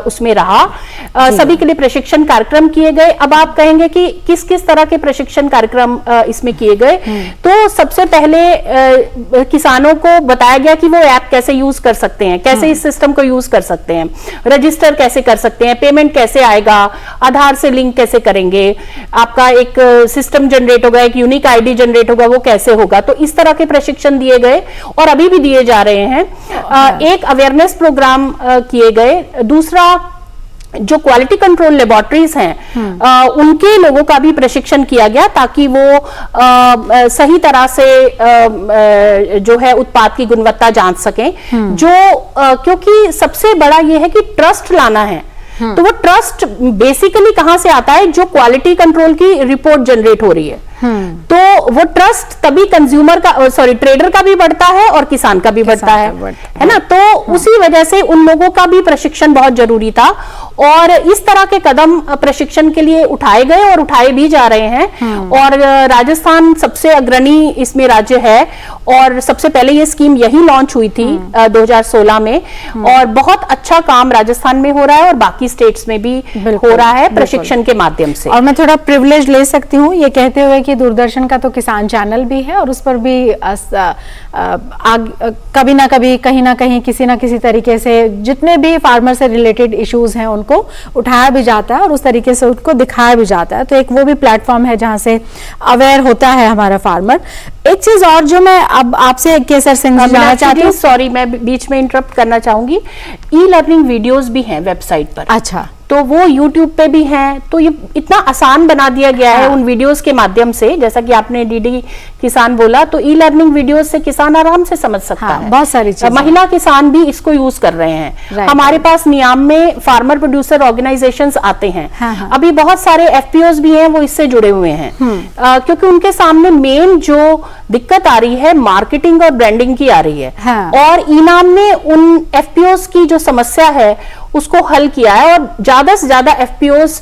उसमें रहा। सभी के लिए प्रशिक्षण कार्यक्रम किए गए। अब आप कहेंगे कि किस किस तरह के प्रशिक्षण कार्यक्रम इसमें किए गए, तो सबसे पहले किसानों को बताया गया कि वो ऐप कैसे यूज कर सकते हैं, कैसे इस सिस्टम को यूज कर सकते हैं, रजिस्टर कैसे कर सकते हैं, पेमेंट कैसे आएगा, आधार से लिंक कैसे करेंगे, आपका एक सिस्टम जनरेट होगा, एक यूनिक आईडी जनरेट होगा, वो कैसे होगा। तो इस तरह के प्रशिक्षण दिए गए और अभी भी दिए जा रहे हैं। एक अवेयरनेस प्रोग्राम किए गए। दूसरा, जो क्वालिटी कंट्रोल लेबोरेटरीज हैं उनके लोगों का भी प्रशिक्षण किया गया ताकि वो सही तरह से जो है उत्पाद की गुणवत्ता जांच सकें। जो क्योंकि सबसे बड़ा ये है कि ट्रस्ट लाना है, तो वो ट्रस्ट बेसिकली कहां से आता है? जो क्वालिटी कंट्रोल की रिपोर्ट जनरेट हो रही है, तो वो ट्रस्ट तभी कंज्यूमर का ट्रेडर का भी बढ़ता है और किसान का भी बढ़ता है ना। तो उसी वजह से उन लोगों का भी प्रशिक्षण बहुत जरूरी था और इस तरह के कदम प्रशिक्षण के लिए उठाए गए और उठाए भी जा रहे हैं। और राजस्थान सबसे अग्रणी इसमें राज्य है और सबसे पहले ये स्कीम यही लॉन्च हुई थी 2016 में, और बहुत अच्छा काम राजस्थान में हो रहा है और बाकी स्टेट्स में भी हो रहा है प्रशिक्षण के माध्यम से। और मैं थोड़ा प्रिविलेज ले सकती हूँ ये कहते हुए कि दूरदर्शन का तो किसान चैनल भी है और उस पर भी कभी ना कभी कहीं ना कहीं किसी ना किसी तरीके से जितने भी फार्मर से रिलेटेड इश्यूज हैं उनको उठाया भी जाता है और उस तरीके से उनको दिखाया भी जाता है। तो एक वो भी प्लेटफॉर्म है जहां से अवेयर होता है हमारा फार्मर। एक चीज और जो मैं अब आपसे केसर सिंह जी जानना चाहती हूँ, सॉरी मैं बीच में इंटरप्ट करना चाहूंगी, ई लर्निंग वीडियोस भी हैं वेबसाइट पर। अच्छा, तो वो YouTube पे भी हैं, तो ये इतना आसान बना दिया गया है उन वीडियोस के माध्यम से। जैसा कि आपने डीडी किसान बोला, तो ई लर्निंग वीडियोस से किसान आराम से समझ सकता है। बहुत सारी चीजें, महिला किसान भी इसको यूज कर रहे हैं। हमारे पास नियाम में फार्मर प्रोड्यूसर ऑर्गेनाइजेशंस आते हैं। अभी बहुत सारे FPOs भी हैं वो इससे जुड़े हुए हैं, क्योंकि उनके सामने मेन जो दिक्कत आ रही है मार्केटिंग और ब्रांडिंग की आ रही है। और इनाम ने उन FPOs की जो समस्या है उसको हल किया है और ज्यादा से ज्यादा FPOs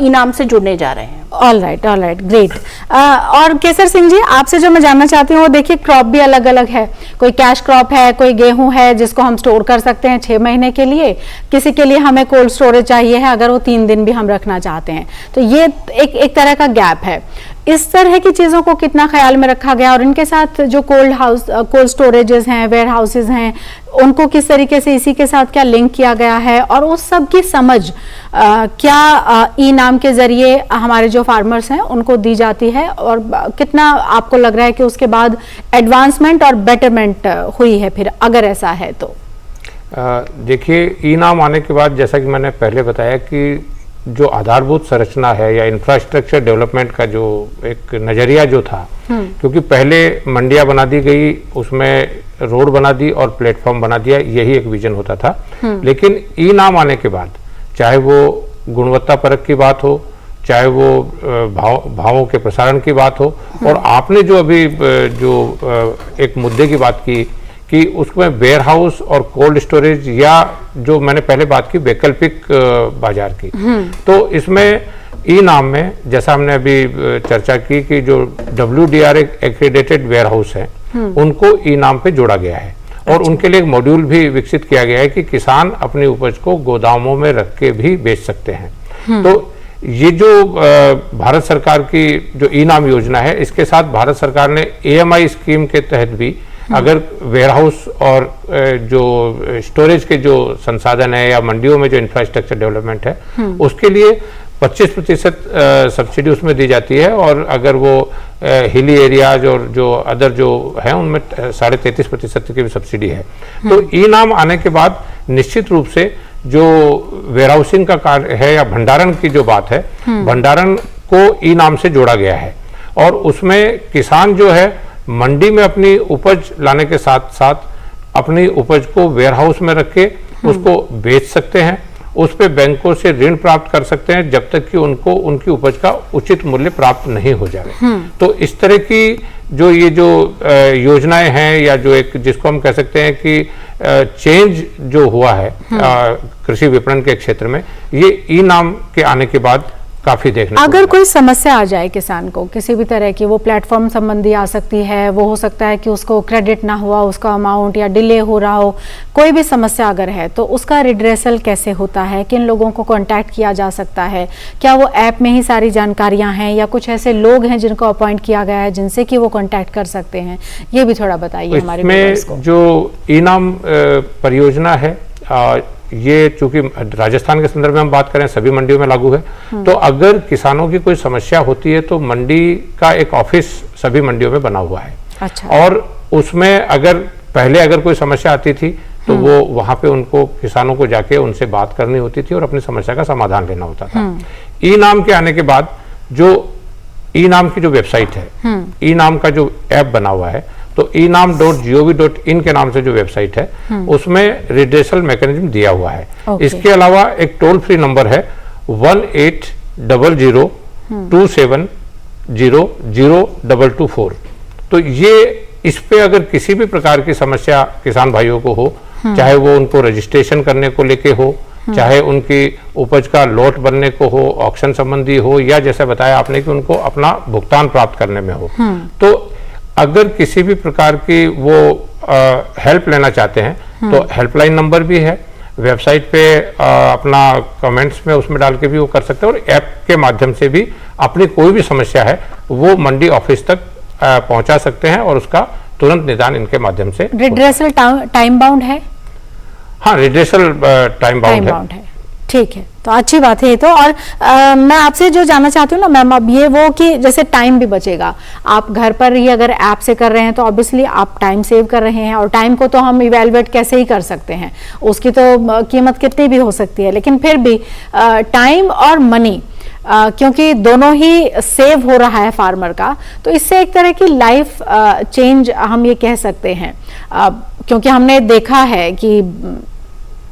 इनाम से जुड़ने जा रहे हैं। All right, great. और केसर सिंह जी, आपसे जो मैं जानना चाहती हूँ वो देखिए क्रॉप भी अलग अलग है। कोई कैश क्रॉप है, कोई गेहूं है जिसको हम स्टोर कर सकते हैं 6 महीने के लिए, किसी के लिए हमें कोल्ड स्टोरेज चाहिए है अगर वो 3 दिन भी हम रखना चाहते हैं। तो ये एक तरह का गैप है। इस तरह की चीजों को कितना ख्याल में रखा गया और इनके साथ जो कोल्ड स्टोरेजेस हैं, वेयर हाउसेज हैं, उनको किस तरीके से इसी के साथ क्या लिंक किया गया है और उस सब की समझ क्या ई नाम के जरिए हमारे जो फार्मर्स हैं उनको दी जाती है और कितना आपको लग रहा है कि उसके बाद एडवांसमेंट और बेटरमेंट हुई है फिर, अगर ऐसा है तो? देखिए, ई नाम आने के बाद जैसा कि मैंने पहले बताया कि जो आधारभूत संरचना है या इंफ्रास्ट्रक्चर डेवलपमेंट का जो एक नजरिया जो था, क्योंकि पहले मंडियां बना दी गई, उसमें रोड बना दी और प्लेटफॉर्म बना दिया, यही एक विजन होता था। लेकिन ई नाम आने के बाद, चाहे वो गुणवत्ता परख की बात हो, चाहे वो भावों के प्रसारण की बात हो, और आपने जो अभी एक मुद्दे की बात की कि उसमें वेयर हाउस और कोल्ड स्टोरेज, या जो मैंने पहले बात की वैकल्पिक बाजार की, तो इसमें ई नाम में जैसा हमने अभी चर्चा की कि जो WDR एक्रेडिटेड वेयर हाउस है, उनको ई नाम पे जोड़ा गया है। और उनके लिए एक मॉड्यूल भी विकसित किया गया है कि किसान अपनी उपज को गोदामों में रख के भी बेच सकते हैं। तो ये जो भारत सरकार की जो ई नाम योजना है, इसके साथ भारत सरकार ने AMI स्कीम के तहत भी अगर वेयर हाउस और जो स्टोरेज के जो संसाधन है या मंडियों में जो इंफ्रास्ट्रक्चर डेवलपमेंट है, उसके लिए 25% सब्सिडी उसमें दी जाती है, और अगर वो हिली एरियाज और जो अदर जो है उनमें 33.5% की भी सब्सिडी है। तो ई नाम आने के बाद निश्चित रूप से जो वेयर हाउसिंग का कार्य है या भंडारण की जो बात है, भंडारण को ई नाम से जोड़ा गया है, और उसमें किसान जो है मंडी में अपनी उपज लाने के साथ साथ अपनी उपज को वेयर हाउस में रख के उसको बेच सकते हैं, उस पे बैंकों से ऋण प्राप्त कर सकते हैं जब तक कि उनको उनकी उपज का उचित मूल्य प्राप्त नहीं हो जाए। तो इस तरह की जो ये जो योजनाएं हैं, या जो एक जिसको हम कह सकते हैं कि चेंज जो हुआ है कृषि विपणन के क्षेत्र में, ये ई नाम के आने के बाद काफी देखने अगर कोई समस्या आ जाए किसान को किसी भी तरह की, वो प्लेटफॉर्म संबंधी आ सकती है, वो हो सकता है कि उसको क्रेडिट ना हुआ उसका अमाउंट, या डिले हो रहा हो, कोई भी समस्या अगर है, तो उसका रिड्रेसल कैसे होता है? किन लोगों को कांटेक्ट किया जा सकता है? क्या वो ऐप में ही सारी जानकारियां हैं, या कुछ ऐसे लोग हैं जिनको अपॉइंट किया गया है जिनसे कि वो कांटेक्ट कर सकते हैं? ये भी थोड़ा बताइए हमारे व्यूअर्स को। जो ई नाम परियोजना है, ये चूंकि राजस्थान के संदर्भ में हम बात करें, सभी मंडियों में लागू है। तो अगर किसानों की कोई समस्या होती है तो मंडी का एक ऑफिस सभी मंडियों में बना हुआ है। अच्छा। और उसमें अगर कोई समस्या आती थी तो वो वहां पे उनको किसानों को जाके उनसे बात करनी होती थी और अपनी समस्या का समाधान लेना होता था। ई नाम के आने के बाद जो ई नाम की जो वेबसाइट है, ई नाम का जो ऐप बना हुआ है, तो enam.gov.in के नाम से जो वेबसाइट है, उसमें रिड्रेसल मैकेनिज्म दिया हुआ है। इसके अलावा एक टोल फ्री नंबर है 180027002224। तो ये इस पे अगर किसी भी प्रकार की समस्या किसान भाइयों को हो, चाहे वो उनको रजिस्ट्रेशन करने को लेके हो, चाहे उनकी उपज का लॉट बनने को हो, ऑक्शन संबंधी हो, या जैसे बताया आपने कि उनको अपना भुगतान प्राप्त करने में हो, तो अगर किसी भी प्रकार की वो हेल्प लेना चाहते हैं तो हेल्पलाइन नंबर भी है वेबसाइट पे, अपना कमेंट्स में उसमें डाल के भी वो कर सकते हैं, और ऐप के माध्यम से भी अपनी कोई भी समस्या है वो मंडी ऑफिस तक पहुंचा सकते हैं, और उसका तुरंत निदान इनके माध्यम से। रिड्रेसल टाइम बाउंड है? हाँ, रिड्रेसल टाइम बाउंड है। ठीक है, तो अच्छी बात है ये तो। और मैं आपसे जो जानना चाहती हूँ ना मैम, अब ये वो कि जैसे टाइम भी बचेगा, आप घर पर ही अगर ऐप से कर रहे हैं तो ऑब्वियसली आप टाइम सेव कर रहे हैं, और टाइम को तो हम इवेलुएट कैसे ही कर सकते हैं, उसकी तो कीमत कितनी भी हो सकती है, लेकिन फिर भी टाइम और मनी क्योंकि दोनों ही सेव हो रहा है फार्मर का, तो इससे एक तरह की लाइफ चेंज हम ये कह सकते हैं। क्योंकि हमने देखा है कि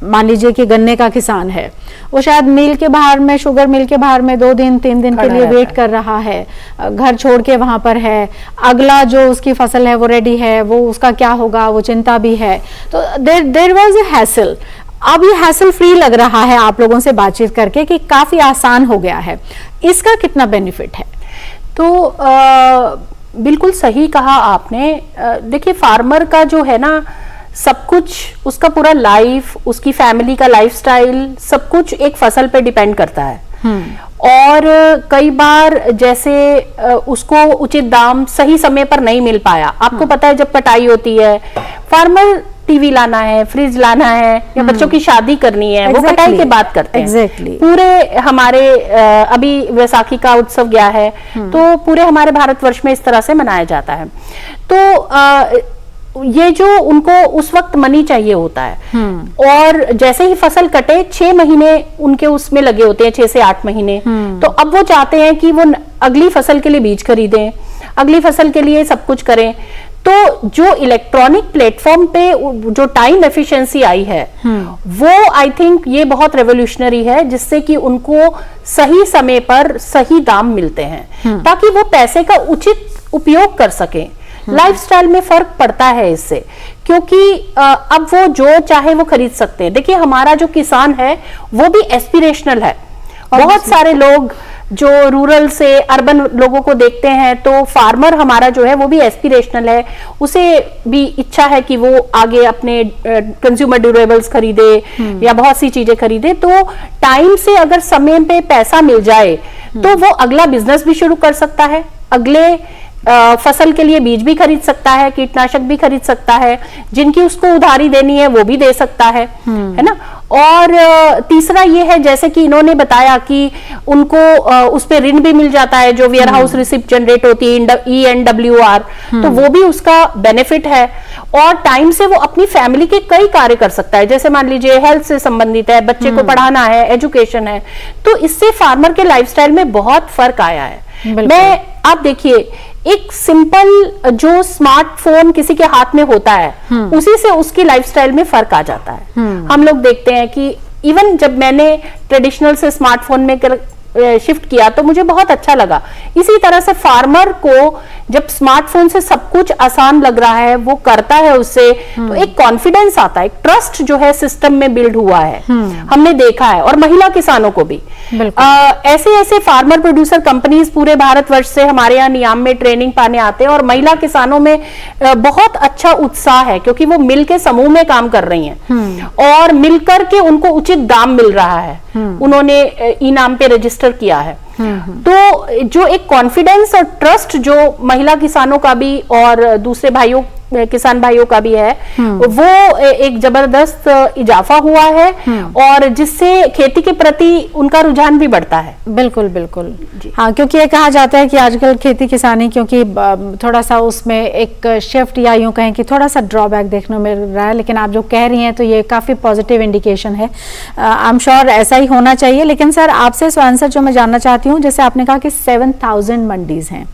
मान लीजिए कि गन्ने का किसान है, वो शायद मिल के बाहर में, शुगर मिल के बाहर में 2 दिन 3 दिन के लिए वेट कर रहा है, घर छोड़ के वहां पर है, अगला जो उसकी फसल है वो रेडी है, वो उसका क्या होगा वो चिंता भी है। तो देयर वाज अ हैसल। अब ये हैसल फ्री लग रहा है आप लोगों से बातचीत करके कि काफी आसान हो गया है, इसका कितना बेनिफिट है? तो बिल्कुल सही कहा आपने। देखिए, फार्मर का जो है ना, सब कुछ उसका पूरा लाइफ, उसकी फैमिली का लाइफस्टाइल, सब कुछ एक फसल पे डिपेंड करता है। और कई बार जैसे उसको उचित दाम सही समय पर नहीं मिल पाया, आपको पता है जब कटाई होती है, फार्मर टीवी लाना है, फ्रिज लाना है, या बच्चों की शादी करनी है, वो कटाई के बाद करते हैं। पूरे हमारे अभी वैसाखी का उत्सव गया है, तो पूरे हमारे भारतवर्ष में इस तरह से मनाया जाता है। तो ये जो उनको उस वक्त मनी चाहिए होता है, और जैसे ही फसल कटे 6 महीने उनके उसमें लगे होते हैं, 6 से 8 महीने। तो अब वो चाहते हैं कि वो अगली फसल के लिए बीज खरीदें, अगली फसल के लिए सब कुछ करें। तो जो इलेक्ट्रॉनिक प्लेटफॉर्म पे जो टाइम एफिशिएंसी आई है, वो आई थिंक ये बहुत रेवोल्यूशनरी है, जिससे कि उनको सही समय पर सही दाम मिलते हैं, ताकि वो पैसे का उचित उपयोग कर सकें। लाइफस्टाइल में फर्क पड़ता है इससे, क्योंकि अब वो जो चाहे वो खरीद सकते हैं। देखिए, हमारा जो किसान है वो भी एस्पिरेशनल है। बहुत सारे लोग जो रूरल से अर्बन लोगों को देखते हैं, तो फार्मर हमारा जो है वो भी एस्पिरेशनल है, उसे भी इच्छा है कि वो आगे अपने कंज्यूमर ड्यूरेबल्स खरीदे या बहुत सी चीजें खरीदे। तो टाइम से अगर समय पे पैसा मिल जाए तो वो अगला बिजनेस भी शुरू कर सकता है, अगले फसल के लिए बीज भी खरीद सकता है, कीटनाशक भी खरीद सकता है, जिनकी उसको उधारी देनी है वो भी दे सकता है ना। और तीसरा ये है, जैसे कि इन्होंने बताया कि उनको उस पे ऋण भी मिल जाता है, जो वेयर हाउस रिसिप्ट जनरेट होती है, ENWR, तो वो भी उसका बेनिफिट है। और टाइम से वो अपनी फैमिली के कई कार्य कर सकता है, जैसे मान लीजिए हेल्थ से संबंधित है, बच्चे को पढ़ाना है, एजुकेशन है। तो इससे फार्मर के लाइफस्टाइल में बहुत फर्क आया है। आप देखिए, एक सिंपल जो स्मार्टफोन किसी के हाथ में होता है, उसी से उसकी लाइफस्टाइल में फर्क आ जाता है। हम लोग देखते हैं कि इवन जब मैंने ट्रेडिशनल से स्मार्टफोन में शिफ्ट किया तो मुझे बहुत अच्छा लगा। इसी तरह से फार्मर को जब स्मार्टफोन से सब कुछ आसान लग रहा है, वो करता है उससे, तो एक कॉन्फिडेंस आता है, एक ट्रस्ट जो है सिस्टम में बिल्ड हुआ है, हमने देखा है। और महिला किसानों को भी ऐसे ऐसे फार्मर प्रोड्यूसर कंपनीज पूरे भारतवर्ष से हमारे यहाँ नियाम में ट्रेनिंग पाने आते हैं, और महिला किसानों में बहुत अच्छा उत्साह है, क्योंकि वो मिलके समूह में काम कर रही हैं और मिलकर के उनको उचित दाम मिल रहा है। उन्होंने इनाम पे रजिस्टर किया है। तो जो एक कॉन्फिडेंस और ट्रस्ट जो महिला किसानों का भी और दूसरे भाइयों किसान भाइयों का भी है, वो एक जबरदस्त इजाफा हुआ है, और जिससे खेती के प्रति उनका रुझान भी बढ़ता है। बिल्कुल बिल्कुल हाँ, क्योंकि ये कहा जाता है कि आजकल खेती किसानी, क्योंकि थोड़ा सा उसमें एक शिफ्ट या यूं कहें कि थोड़ा सा ड्रॉबैक देखने मिल रहा है, लेकिन आप जो कह रही हैं तो ये काफ़ी पॉजिटिव इंडिकेशन है। आई एम श्योर ऐसा ही होना चाहिए। लेकिन सर, आपसे आंसर जो मैं जानना चाहती हूँ, जैसे आपने कहा कि 7000 मंडीज हैं,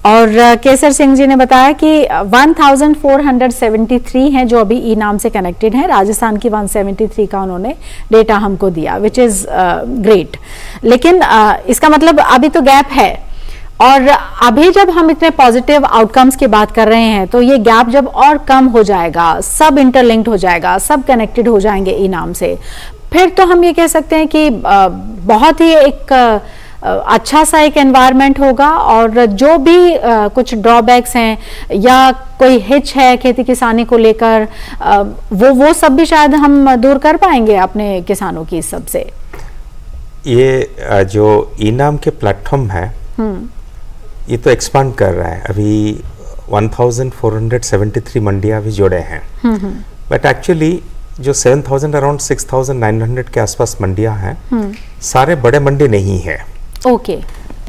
और केसर सिंह जी ने बताया कि 1473 हैं जो अभी ई नाम से कनेक्टेड हैं। राजस्थान की 173 का उन्होंने डेटा हमको दिया, विच इज ग्रेट। लेकिन इसका मतलब अभी तो गैप है, और अभी जब हम इतने पॉजिटिव आउटकम्स की बात कर रहे हैं, तो ये गैप जब और कम हो जाएगा, सब इंटरलिंक्ड हो जाएगा, सब कनेक्टेड हो जाएंगे ई नाम से, फिर तो हम ये कह सकते हैं कि बहुत ही एक अच्छा सा एक एनवायरनमेंट होगा, और जो भी कुछ ड्रॉबैक्स हैं या कोई हिच है खेती किसानी को लेकर, वो सब भी शायद हम दूर कर पाएंगे अपने किसानों की सबसे। ये जो ई नाम के प्लेटफॉर्म है, ये तो एक्सपांड कर रहा है। अभी 1473 मंडियां भी जुड़े हैं, बट एक्चुअली जो 7000 अराउंड 6900 के आसपास मंडियां हैं, सारे बड़े मंडी नहीं है। ओके।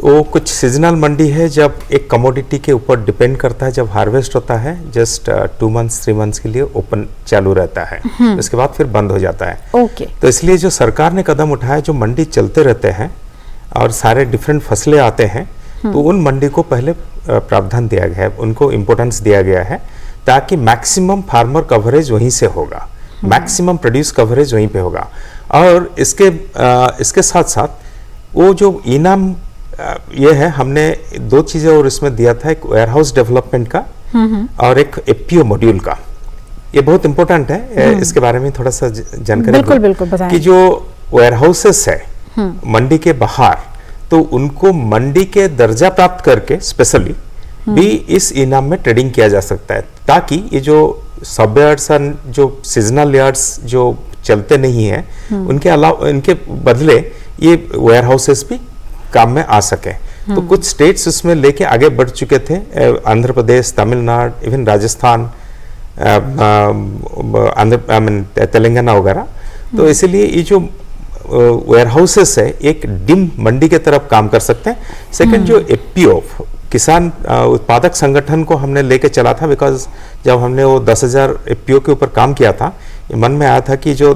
वो कुछ सीजनल मंडी है, जब एक कमोडिटी के ऊपर डिपेंड करता है, जब हार्वेस्ट होता है जस्ट 2 मंथ्स 3 मंथ्स के लिए ओपन चालू रहता है, उसके बाद फिर बंद हो जाता है। ओके। तो इसलिए जो सरकार ने कदम उठाया, जो मंडी चलते रहते हैं और सारे डिफरेंट फसलें आते हैं, तो उन मंडी को पहले प्रावधान दिया गया है, उनको इम्पोर्टेंस दिया गया है, ताकि मैक्सिमम फार्मर कवरेज वहीं से होगा, मैक्सिमम प्रोड्यूस कवरेज वहीं पे होगा। और इसके साथ साथ वो जो इनाम ये है, हमने 2 चीजें और इसमें दिया था, एक वेयर हाउस डेवलपमेंट का और एक एपीओ मॉड्यूल का। ये बहुत इंपॉर्टेंट है, इसके बारे में थोड़ा सा जानकारी बिल्कुल बताएं। कि जो वेयर हाउसेस है मंडी के बाहर, तो उनको मंडी के दर्जा प्राप्त करके स्पेशली भी इस इनाम में ट्रेडिंग किया जा सकता है, ताकि ये जो सब यार्ड्स और जो सीजनल यार्ड्स जो चलते नहीं है, उनके अलावा इनके बदले ये वेयर हाउसेस भी काम में आ सके। तो कुछ स्टेट्स उसमें लेके आगे बढ़ चुके थे, आंध्र प्रदेश, तमिलनाडु, इवन राजस्थान, तेलंगाना वगैरह। तो इसीलिए ये जो वेयर हाउसेस है, एक डिम मंडी के तरफ काम कर सकते हैं। सेकंड, जो एपीओ किसान उत्पादक संगठन को हमने लेके चला था, बिकॉज जब हमने वो 10,000 एफपीओ के ऊपर काम किया था, मन में आया था कि जो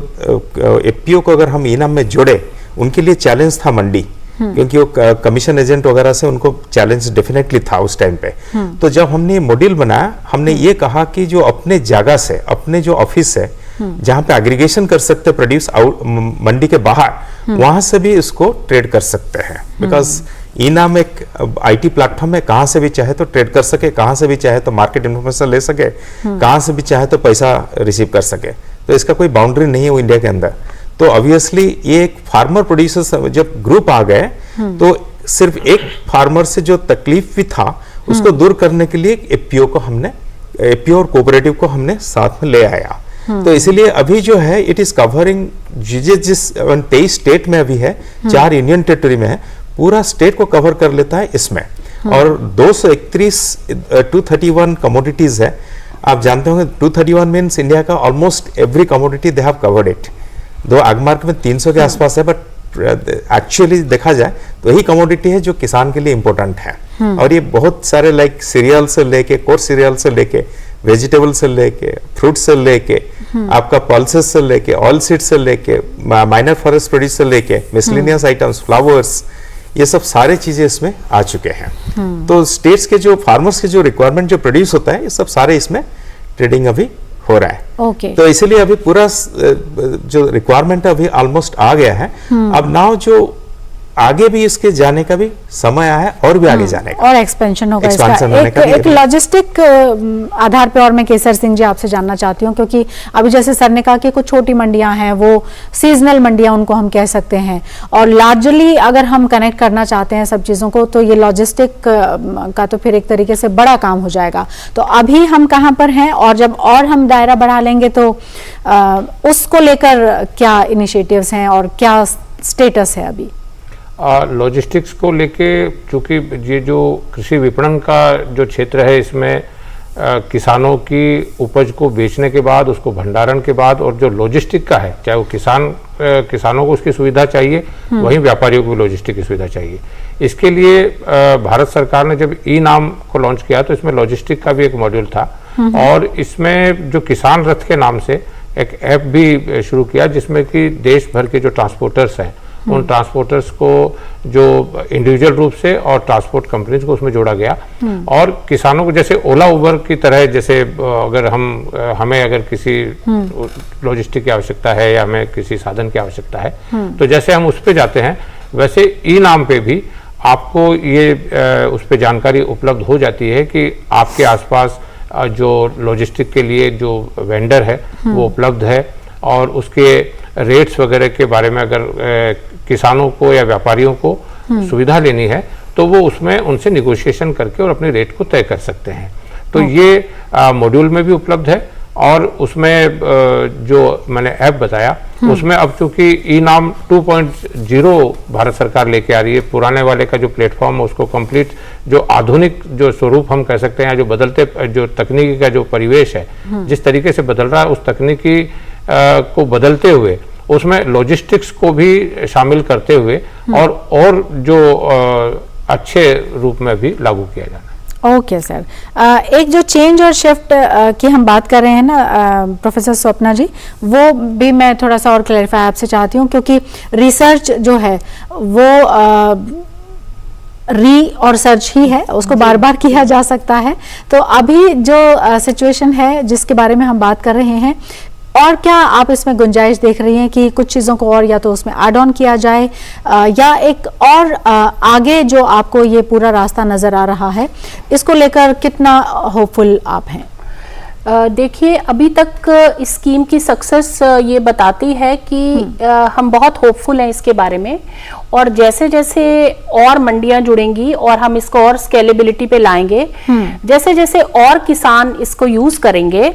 एफपीओ को अगर हम ई-नाम में जोड़े, उनके लिए चैलेंज था मंडी, क्योंकि वो कमीशन एजेंट वगैरह से उनको चैलेंज डेफिनेटली था उस टाइम पे। तो जब हमने ये मॉड्यूल बनाया, हमने ये कहा कि जो अपने जगह से, अपने जो ऑफिस है जहाँ पे एग्रीगेशन कर सकते प्रोड्यूस मंडी के बाहर, वहां से भी इसको ट्रेड कर सकते हैं, बिकॉज ई-नाम एक आईटी प्लेटफॉर्म है, कहाँ से भी चाहे तो ट्रेड कर सके, कहाँ से भी चाहे तो मार्केट इन्फॉर्मेशन ले सके, कहाँ से भी चाहे तो पैसा रिसीव कर सके, तो इसका कोई बाउंड्री नहीं है वो इंडिया के अंदर। तो ऑब्वियसली ये एक फार्मर प्रोड्यूसर्स जब ग्रुप आ गए, तो सिर्फ एक फार्मर से जो तकलीफ भी था उसको दूर करने के लिए एफपीओ को हमने, एफपीओ और कोऑपरेटिव को हमने साथ में ले आया। तो इसीलिए अभी जो है इट इज कवरिंग जिस 23 स्टेट में अभी है, 4 यूनियन टेरिटरी में है, पूरा स्टेट को कवर कर लेता है इसमें। और 231 कमोडिटीज है। आप जानते होंगे 231 मीन्स इंडिया का almost every commodity they have covered it. दो आगमार्क में 300 के आसपास है, बट एक्चुअली देखा जाए तो यही कमोडिटी है जो किसान के लिए इंपॉर्टेंट है। और ये बहुत सारे लाइक सीरियल से लेके, कोर्स सीरियल से लेके, वेजिटेबल से लेके, फ्रूट से लेके, आपका पल्सेस से लेके, ऑयल सीड से लेके, माइनर फॉरेस्ट प्रोड्यूस से लेके, मिसलिनियस आइटम्स, फ्लावर्स, ये सब सारे चीजें इसमें आ चुके हैं। तो स्टेट्स के जो फार्मर्स के जो रिक्वायरमेंट जो प्रोड्यूस होता है, ये सब सारे इसमें ट्रेडिंग अभी हो रहा है। तो इसीलिए अभी पूरा जो रिक्वायरमेंट है अभी ऑलमोस्ट आ गया है। अब नाउ जो आगे भी इसके जाने का भी समय आया है, और भी आगे जाने का, और एक्सपेंशन होगा इसका। एक लॉजिस्टिक आधार पे और मैं केसर सिंह जी आपसे जानना चाहती हूँ, क्योंकि अभी जैसे सर ने कहा कि कुछ छोटी मंडियां हैं, वो सीजनल मंडियां उनको हम कह सकते हैं, और लार्जली अगर हम कनेक्ट करना चाहते हैं सब चीज़ों को, तो ये लॉजिस्टिक का तो फिर एक तरीके से बड़ा काम हो जाएगा। तो अभी हम कहाँ पर हैं, और जब और हम दायरा बढ़ा लेंगे तो उसको लेकर क्या इनिशिएटिव्स हैं और क्या स्टेटस है अभी? लॉजिस्टिक्स को लेके, चूँकि ये जो कृषि विपणन का जो क्षेत्र है, इसमें किसानों की उपज को बेचने के बाद, उसको भंडारण के बाद, और जो लॉजिस्टिक का है, चाहे वो किसानों को उसकी सुविधा चाहिए, वहीं व्यापारियों को भी लॉजिस्टिक की सुविधा चाहिए। इसके लिए भारत सरकार ने जब ई-नाम को लॉन्च किया तो इसमें लॉजिस्टिक का भी एक मॉड्यूल था, और इसमें जो किसान रथ के नाम से एक ऐप भी शुरू किया, जिसमें कि देश भर के जो ट्रांसपोर्टर्स हैं, उन ट्रांसपोर्टर्स को जो इंडिविजुअल रूप से और ट्रांसपोर्ट कंपनीज को उसमें जोड़ा गया। और किसानों को जैसे ओला उबर की तरह, जैसे अगर हमें अगर किसी लॉजिस्टिक की आवश्यकता है या हमें किसी साधन की आवश्यकता है, तो जैसे हम उस पे जाते हैं, वैसे ई-नाम पे भी आपको ये उस पे जानकारी उपलब्ध हो जाती है कि आपके आसपास जो लॉजिस्टिक के लिए जो वेंडर है वो उपलब्ध है, और उसके रेट्स वगैरह के बारे में अगर किसानों को या व्यापारियों को सुविधा लेनी है, तो वो उसमें उनसे निगोशिएशन करके और अपने रेट को तय कर सकते हैं। तो ये मॉड्यूल में भी उपलब्ध है, और उसमें जो मैंने ऐप बताया, उसमें अब चूंकि ई-नाम 2.0 भारत सरकार लेके आ रही है, पुराने वाले का जो प्लेटफॉर्म है उसको कंप्लीट, जो आधुनिक जो स्वरूप हम कह सकते हैं, जो बदलते जो तकनीकी का जो परिवेश है, जिस तरीके से बदल रहा है, उस तकनीकी को बदलते हुए उसमें लॉजिस्टिक्स को भी शामिल करते हुए और जो अच्छे रूप में भी लागू किया जाना। ओके सर, एक जो चेंज और शिफ्ट की हम बात कर रहे हैं ना प्रोफेसर स्वप्ना जी, वो भी मैं थोड़ा सा और क्लैरिफाई आपसे चाहती हूँ, क्योंकि रिसर्च जो है वो और सर्च ही है, उसको बार बार किया जा सकता है। तो अभी जो सिचुएशन है जिसके बारे में हम बात कर रहे हैं, और क्या आप इसमें गुंजाइश देख रही हैं कि कुछ चीज़ों को और या तो उसमें ऐड ऑन किया जाए, या एक और आगे जो आपको ये पूरा रास्ता नज़र आ रहा है, इसको लेकर कितना होपफुल आप हैं? देखिए, अभी तक इस स्कीम की सक्सेस ये बताती है कि हम बहुत होपफुल हैं इसके बारे में, और जैसे जैसे और मंडियां जुड़ेंगी और हम इसको और स्केलेबिलिटी पे लाएंगे, जैसे जैसे और किसान इसको यूज करेंगे,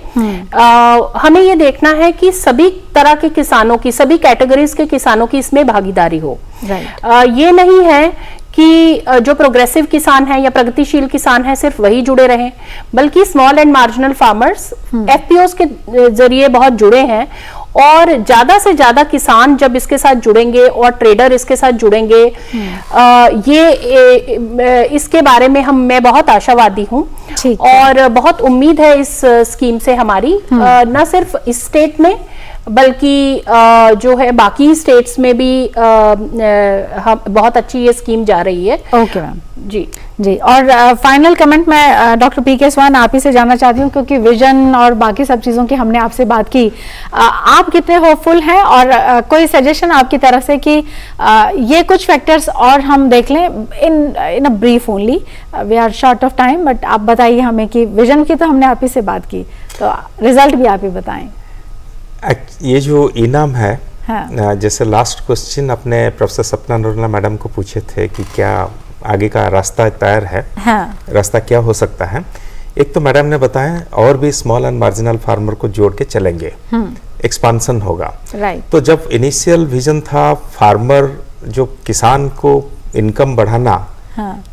हमें ये देखना है कि सभी तरह के किसानों की, सभी कैटेगरीज के किसानों की इसमें भागीदारी हो। ये नहीं है कि जो प्रोग्रेसिव किसान है या प्रगतिशील किसान है सिर्फ वही जुड़े रहें, बल्कि स्मॉल एंड मार्जिनल फार्मर्स एफपीओस के जरिए बहुत जुड़े हैं, और ज्यादा से ज्यादा किसान जब इसके साथ जुड़ेंगे और ट्रेडर इसके साथ जुड़ेंगे, इसके बारे में मैं बहुत आशावादी हूँ और बहुत उम्मीद है इस स्कीम से हमारी, न सिर्फ इस स्टेट में बल्कि जो है बाकी स्टेट्स में भी बहुत अच्छी ये स्कीम जा रही है। ओके मैम जी जी। और फाइनल कमेंट मैं डॉक्टर पीके स्वान आप ही से जानना चाहती हूँ, क्योंकि विजन और बाकी सब चीज़ों की हमने आपसे बात की, आप कितने होपफुल हैं और कोई सजेशन आपकी तरफ से कि ये कुछ फैक्टर्स और हम देख लें in a brief only, we are short of time, but आप बताइए हमें कि विजन की तो हमने आप ही से बात की, तो रिजल्ट भी आप ही बताएं। ये जो इनाम है, हाँ। जैसे लास्ट क्वेश्चन अपने प्रोफेसर सपना नरूला मैडम को पूछे थे कि क्या आगे का रास्ता तैयार है, हाँ। रास्ता क्या हो सकता है। एक तो मैडम ने बताया और भी स्मॉल एंड मार्जिनल फार्मर को जोड़ के चलेंगे, एक्सपांसन होगा। राइट। तो जब इनिशियल विजन था फार्मर जो किसान को इनकम बढ़ाना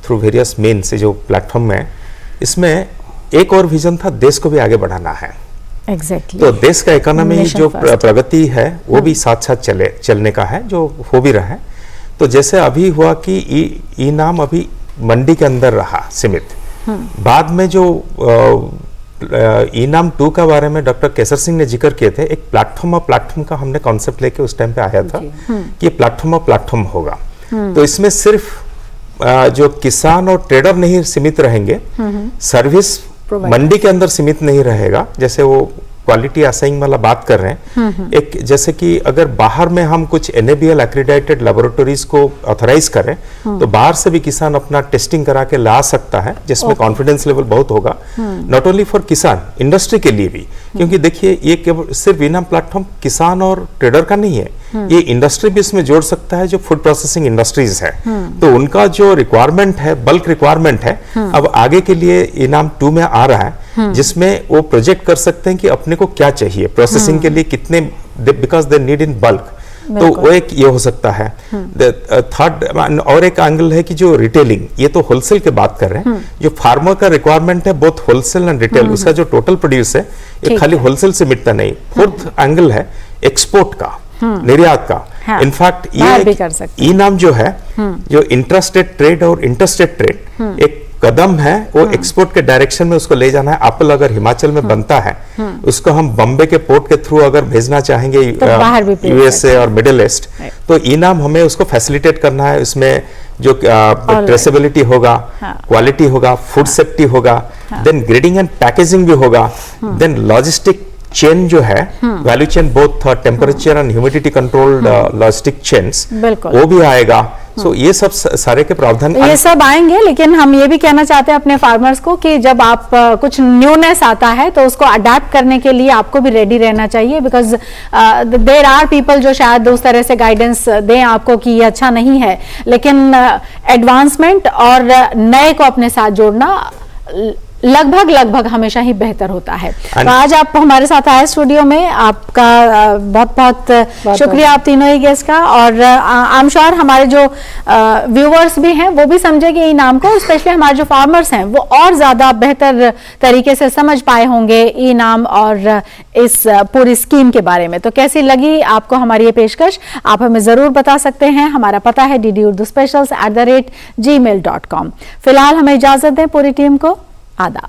थ्रू वेरियस मीन्स जो प्लेटफॉर्म है, इसमें एक और विजन था देश को भी आगे बढ़ाना है। Exactly. तो देश का इकोनॉमी जो प्रगति है वो भी साथ साथ चलने का है, जो हो भी रहा है। तो जैसे अभी हुआ कि ई नाम अभी मंडी के अंदर रहा सीमित, बाद में जो ई नाम 2 का बारे में डॉक्टर केसर सिंह ने जिक्र किए थे, एक प्लेटफॉर्म और प्लेटफॉर्म का हमने कॉन्सेप्ट लेके उस टाइम पे आया था कि ये प्लेटफॉर्म और प्लेटफॉर्म होगा। तो इसमें सिर्फ जो किसान और ट्रेडर नहीं सीमित रहेंगे, सर्विस मंडी के अंदर सीमित नहीं रहेगा, जैसे वो क्वालिटी असाइंग वाला बात कर रहे हैं। एक जैसे कि अगर बाहर में हम कुछ NABL एक्रेडिटेड लेबोरेटरीज को ऑथराइज करें तो बाहर से भी किसान अपना टेस्टिंग करा के ला सकता है, जिसमें कॉन्फिडेंस लेवल बहुत होगा, नॉट ओनली फॉर किसान, इंडस्ट्री के लिए भी। क्योंकि देखिए ये केवल सिर्फ इनाम प्लेटफॉर्म किसान और ट्रेडर का नहीं है, ये इंडस्ट्री भी इसमें जोड़ सकता है, जो फूड प्रोसेसिंग इंडस्ट्रीज है। तो उनका जो रिक्वायरमेंट है, बल्क रिक्वायरमेंट है, अब आगे के लिए इनाम 2 में आ रहा है, जिसमें वो प्रोजेक्ट कर सकते हैं कि अपने को क्या चाहिए प्रोसेसिंग के लिए, कितने, because they need in bulk. तो वो एक ये हो सकता है। थर्ड और एक एंगल है कि जो रिटेलिंग, ये तो होलसेल की बात कर रहे हैं, जो फार्मर का रिक्वायरमेंट है बोथ होलसेल एंड रिटेल, उसका जो टोटल प्रोड्यूस है ये खाली होलसेल से मिटता नहीं। फोर्थ एंगल है एक्सपोर्ट का, निर्यात का। हाँ, इनफैक्ट ये ई नाम जो है, जो इंट्रास्टेट ट्रेड और इंटरस्टेट ट्रेड एक कदम है, वो एक्सपोर्ट के डायरेक्शन में उसको ले जाना है। एप्पल अगर हिमाचल में बनता है, उसको हम बॉम्बे के पोर्ट के थ्रू अगर भेजना चाहेंगे USA और मिडिल ईस्ट, तो ई नाम हमें उसको फैसिलिटेट करना है। उसमें जो ट्रेसेबिलिटी होगा, क्वालिटी होगा, फूड सेफ्टी होगा, देन ग्रेडिंग एंड पैकेजिंग भी होगा, देन लॉजिस्टिक चेन जो है, value chain both temperature and humidity controlled logistic chains, वो भी आएगा। सो ये सब सारे के प्रावधान ये सब आएंगे, लेकिन हम ये भी कहना चाहते हैं अपने फार्मर्स को कि जब आप कुछ न्यूनेस आता है तो उसको अडेप्ट करने के लिए आपको भी रेडी रहना चाहिए, बिकॉज देयर आर पीपल जो शायद उस तरह से गाइडेंस दें आपको कि ये अच्छा नहीं है, लेकिन एडवांसमेंट और नए को अपने साथ जोड़ना लगभग हमेशा ही बेहतर होता है। तो आज आप हमारे साथ आए स्टूडियो में, आपका बहुत बहुत शुक्रिया आप तीनों ही गेस्ट का। और आई एम श्योर हमारे जो व्यूअर्स भी हैं वो भी समझेंगे ई नाम को, स्पेशली हमारे जो फार्मर्स हैं वो और ज्यादा बेहतर तरीके से समझ पाए होंगे ई नाम और इस पूरी स्कीम के बारे में। तो कैसी लगी आपको हमारी ये पेशकश, आप हमें जरूर बता सकते हैं। हमारा पता है DD-Urdu Specials@gmail.com। फिलहाल हमें इजाजत दें पूरी टीम को, आदाब।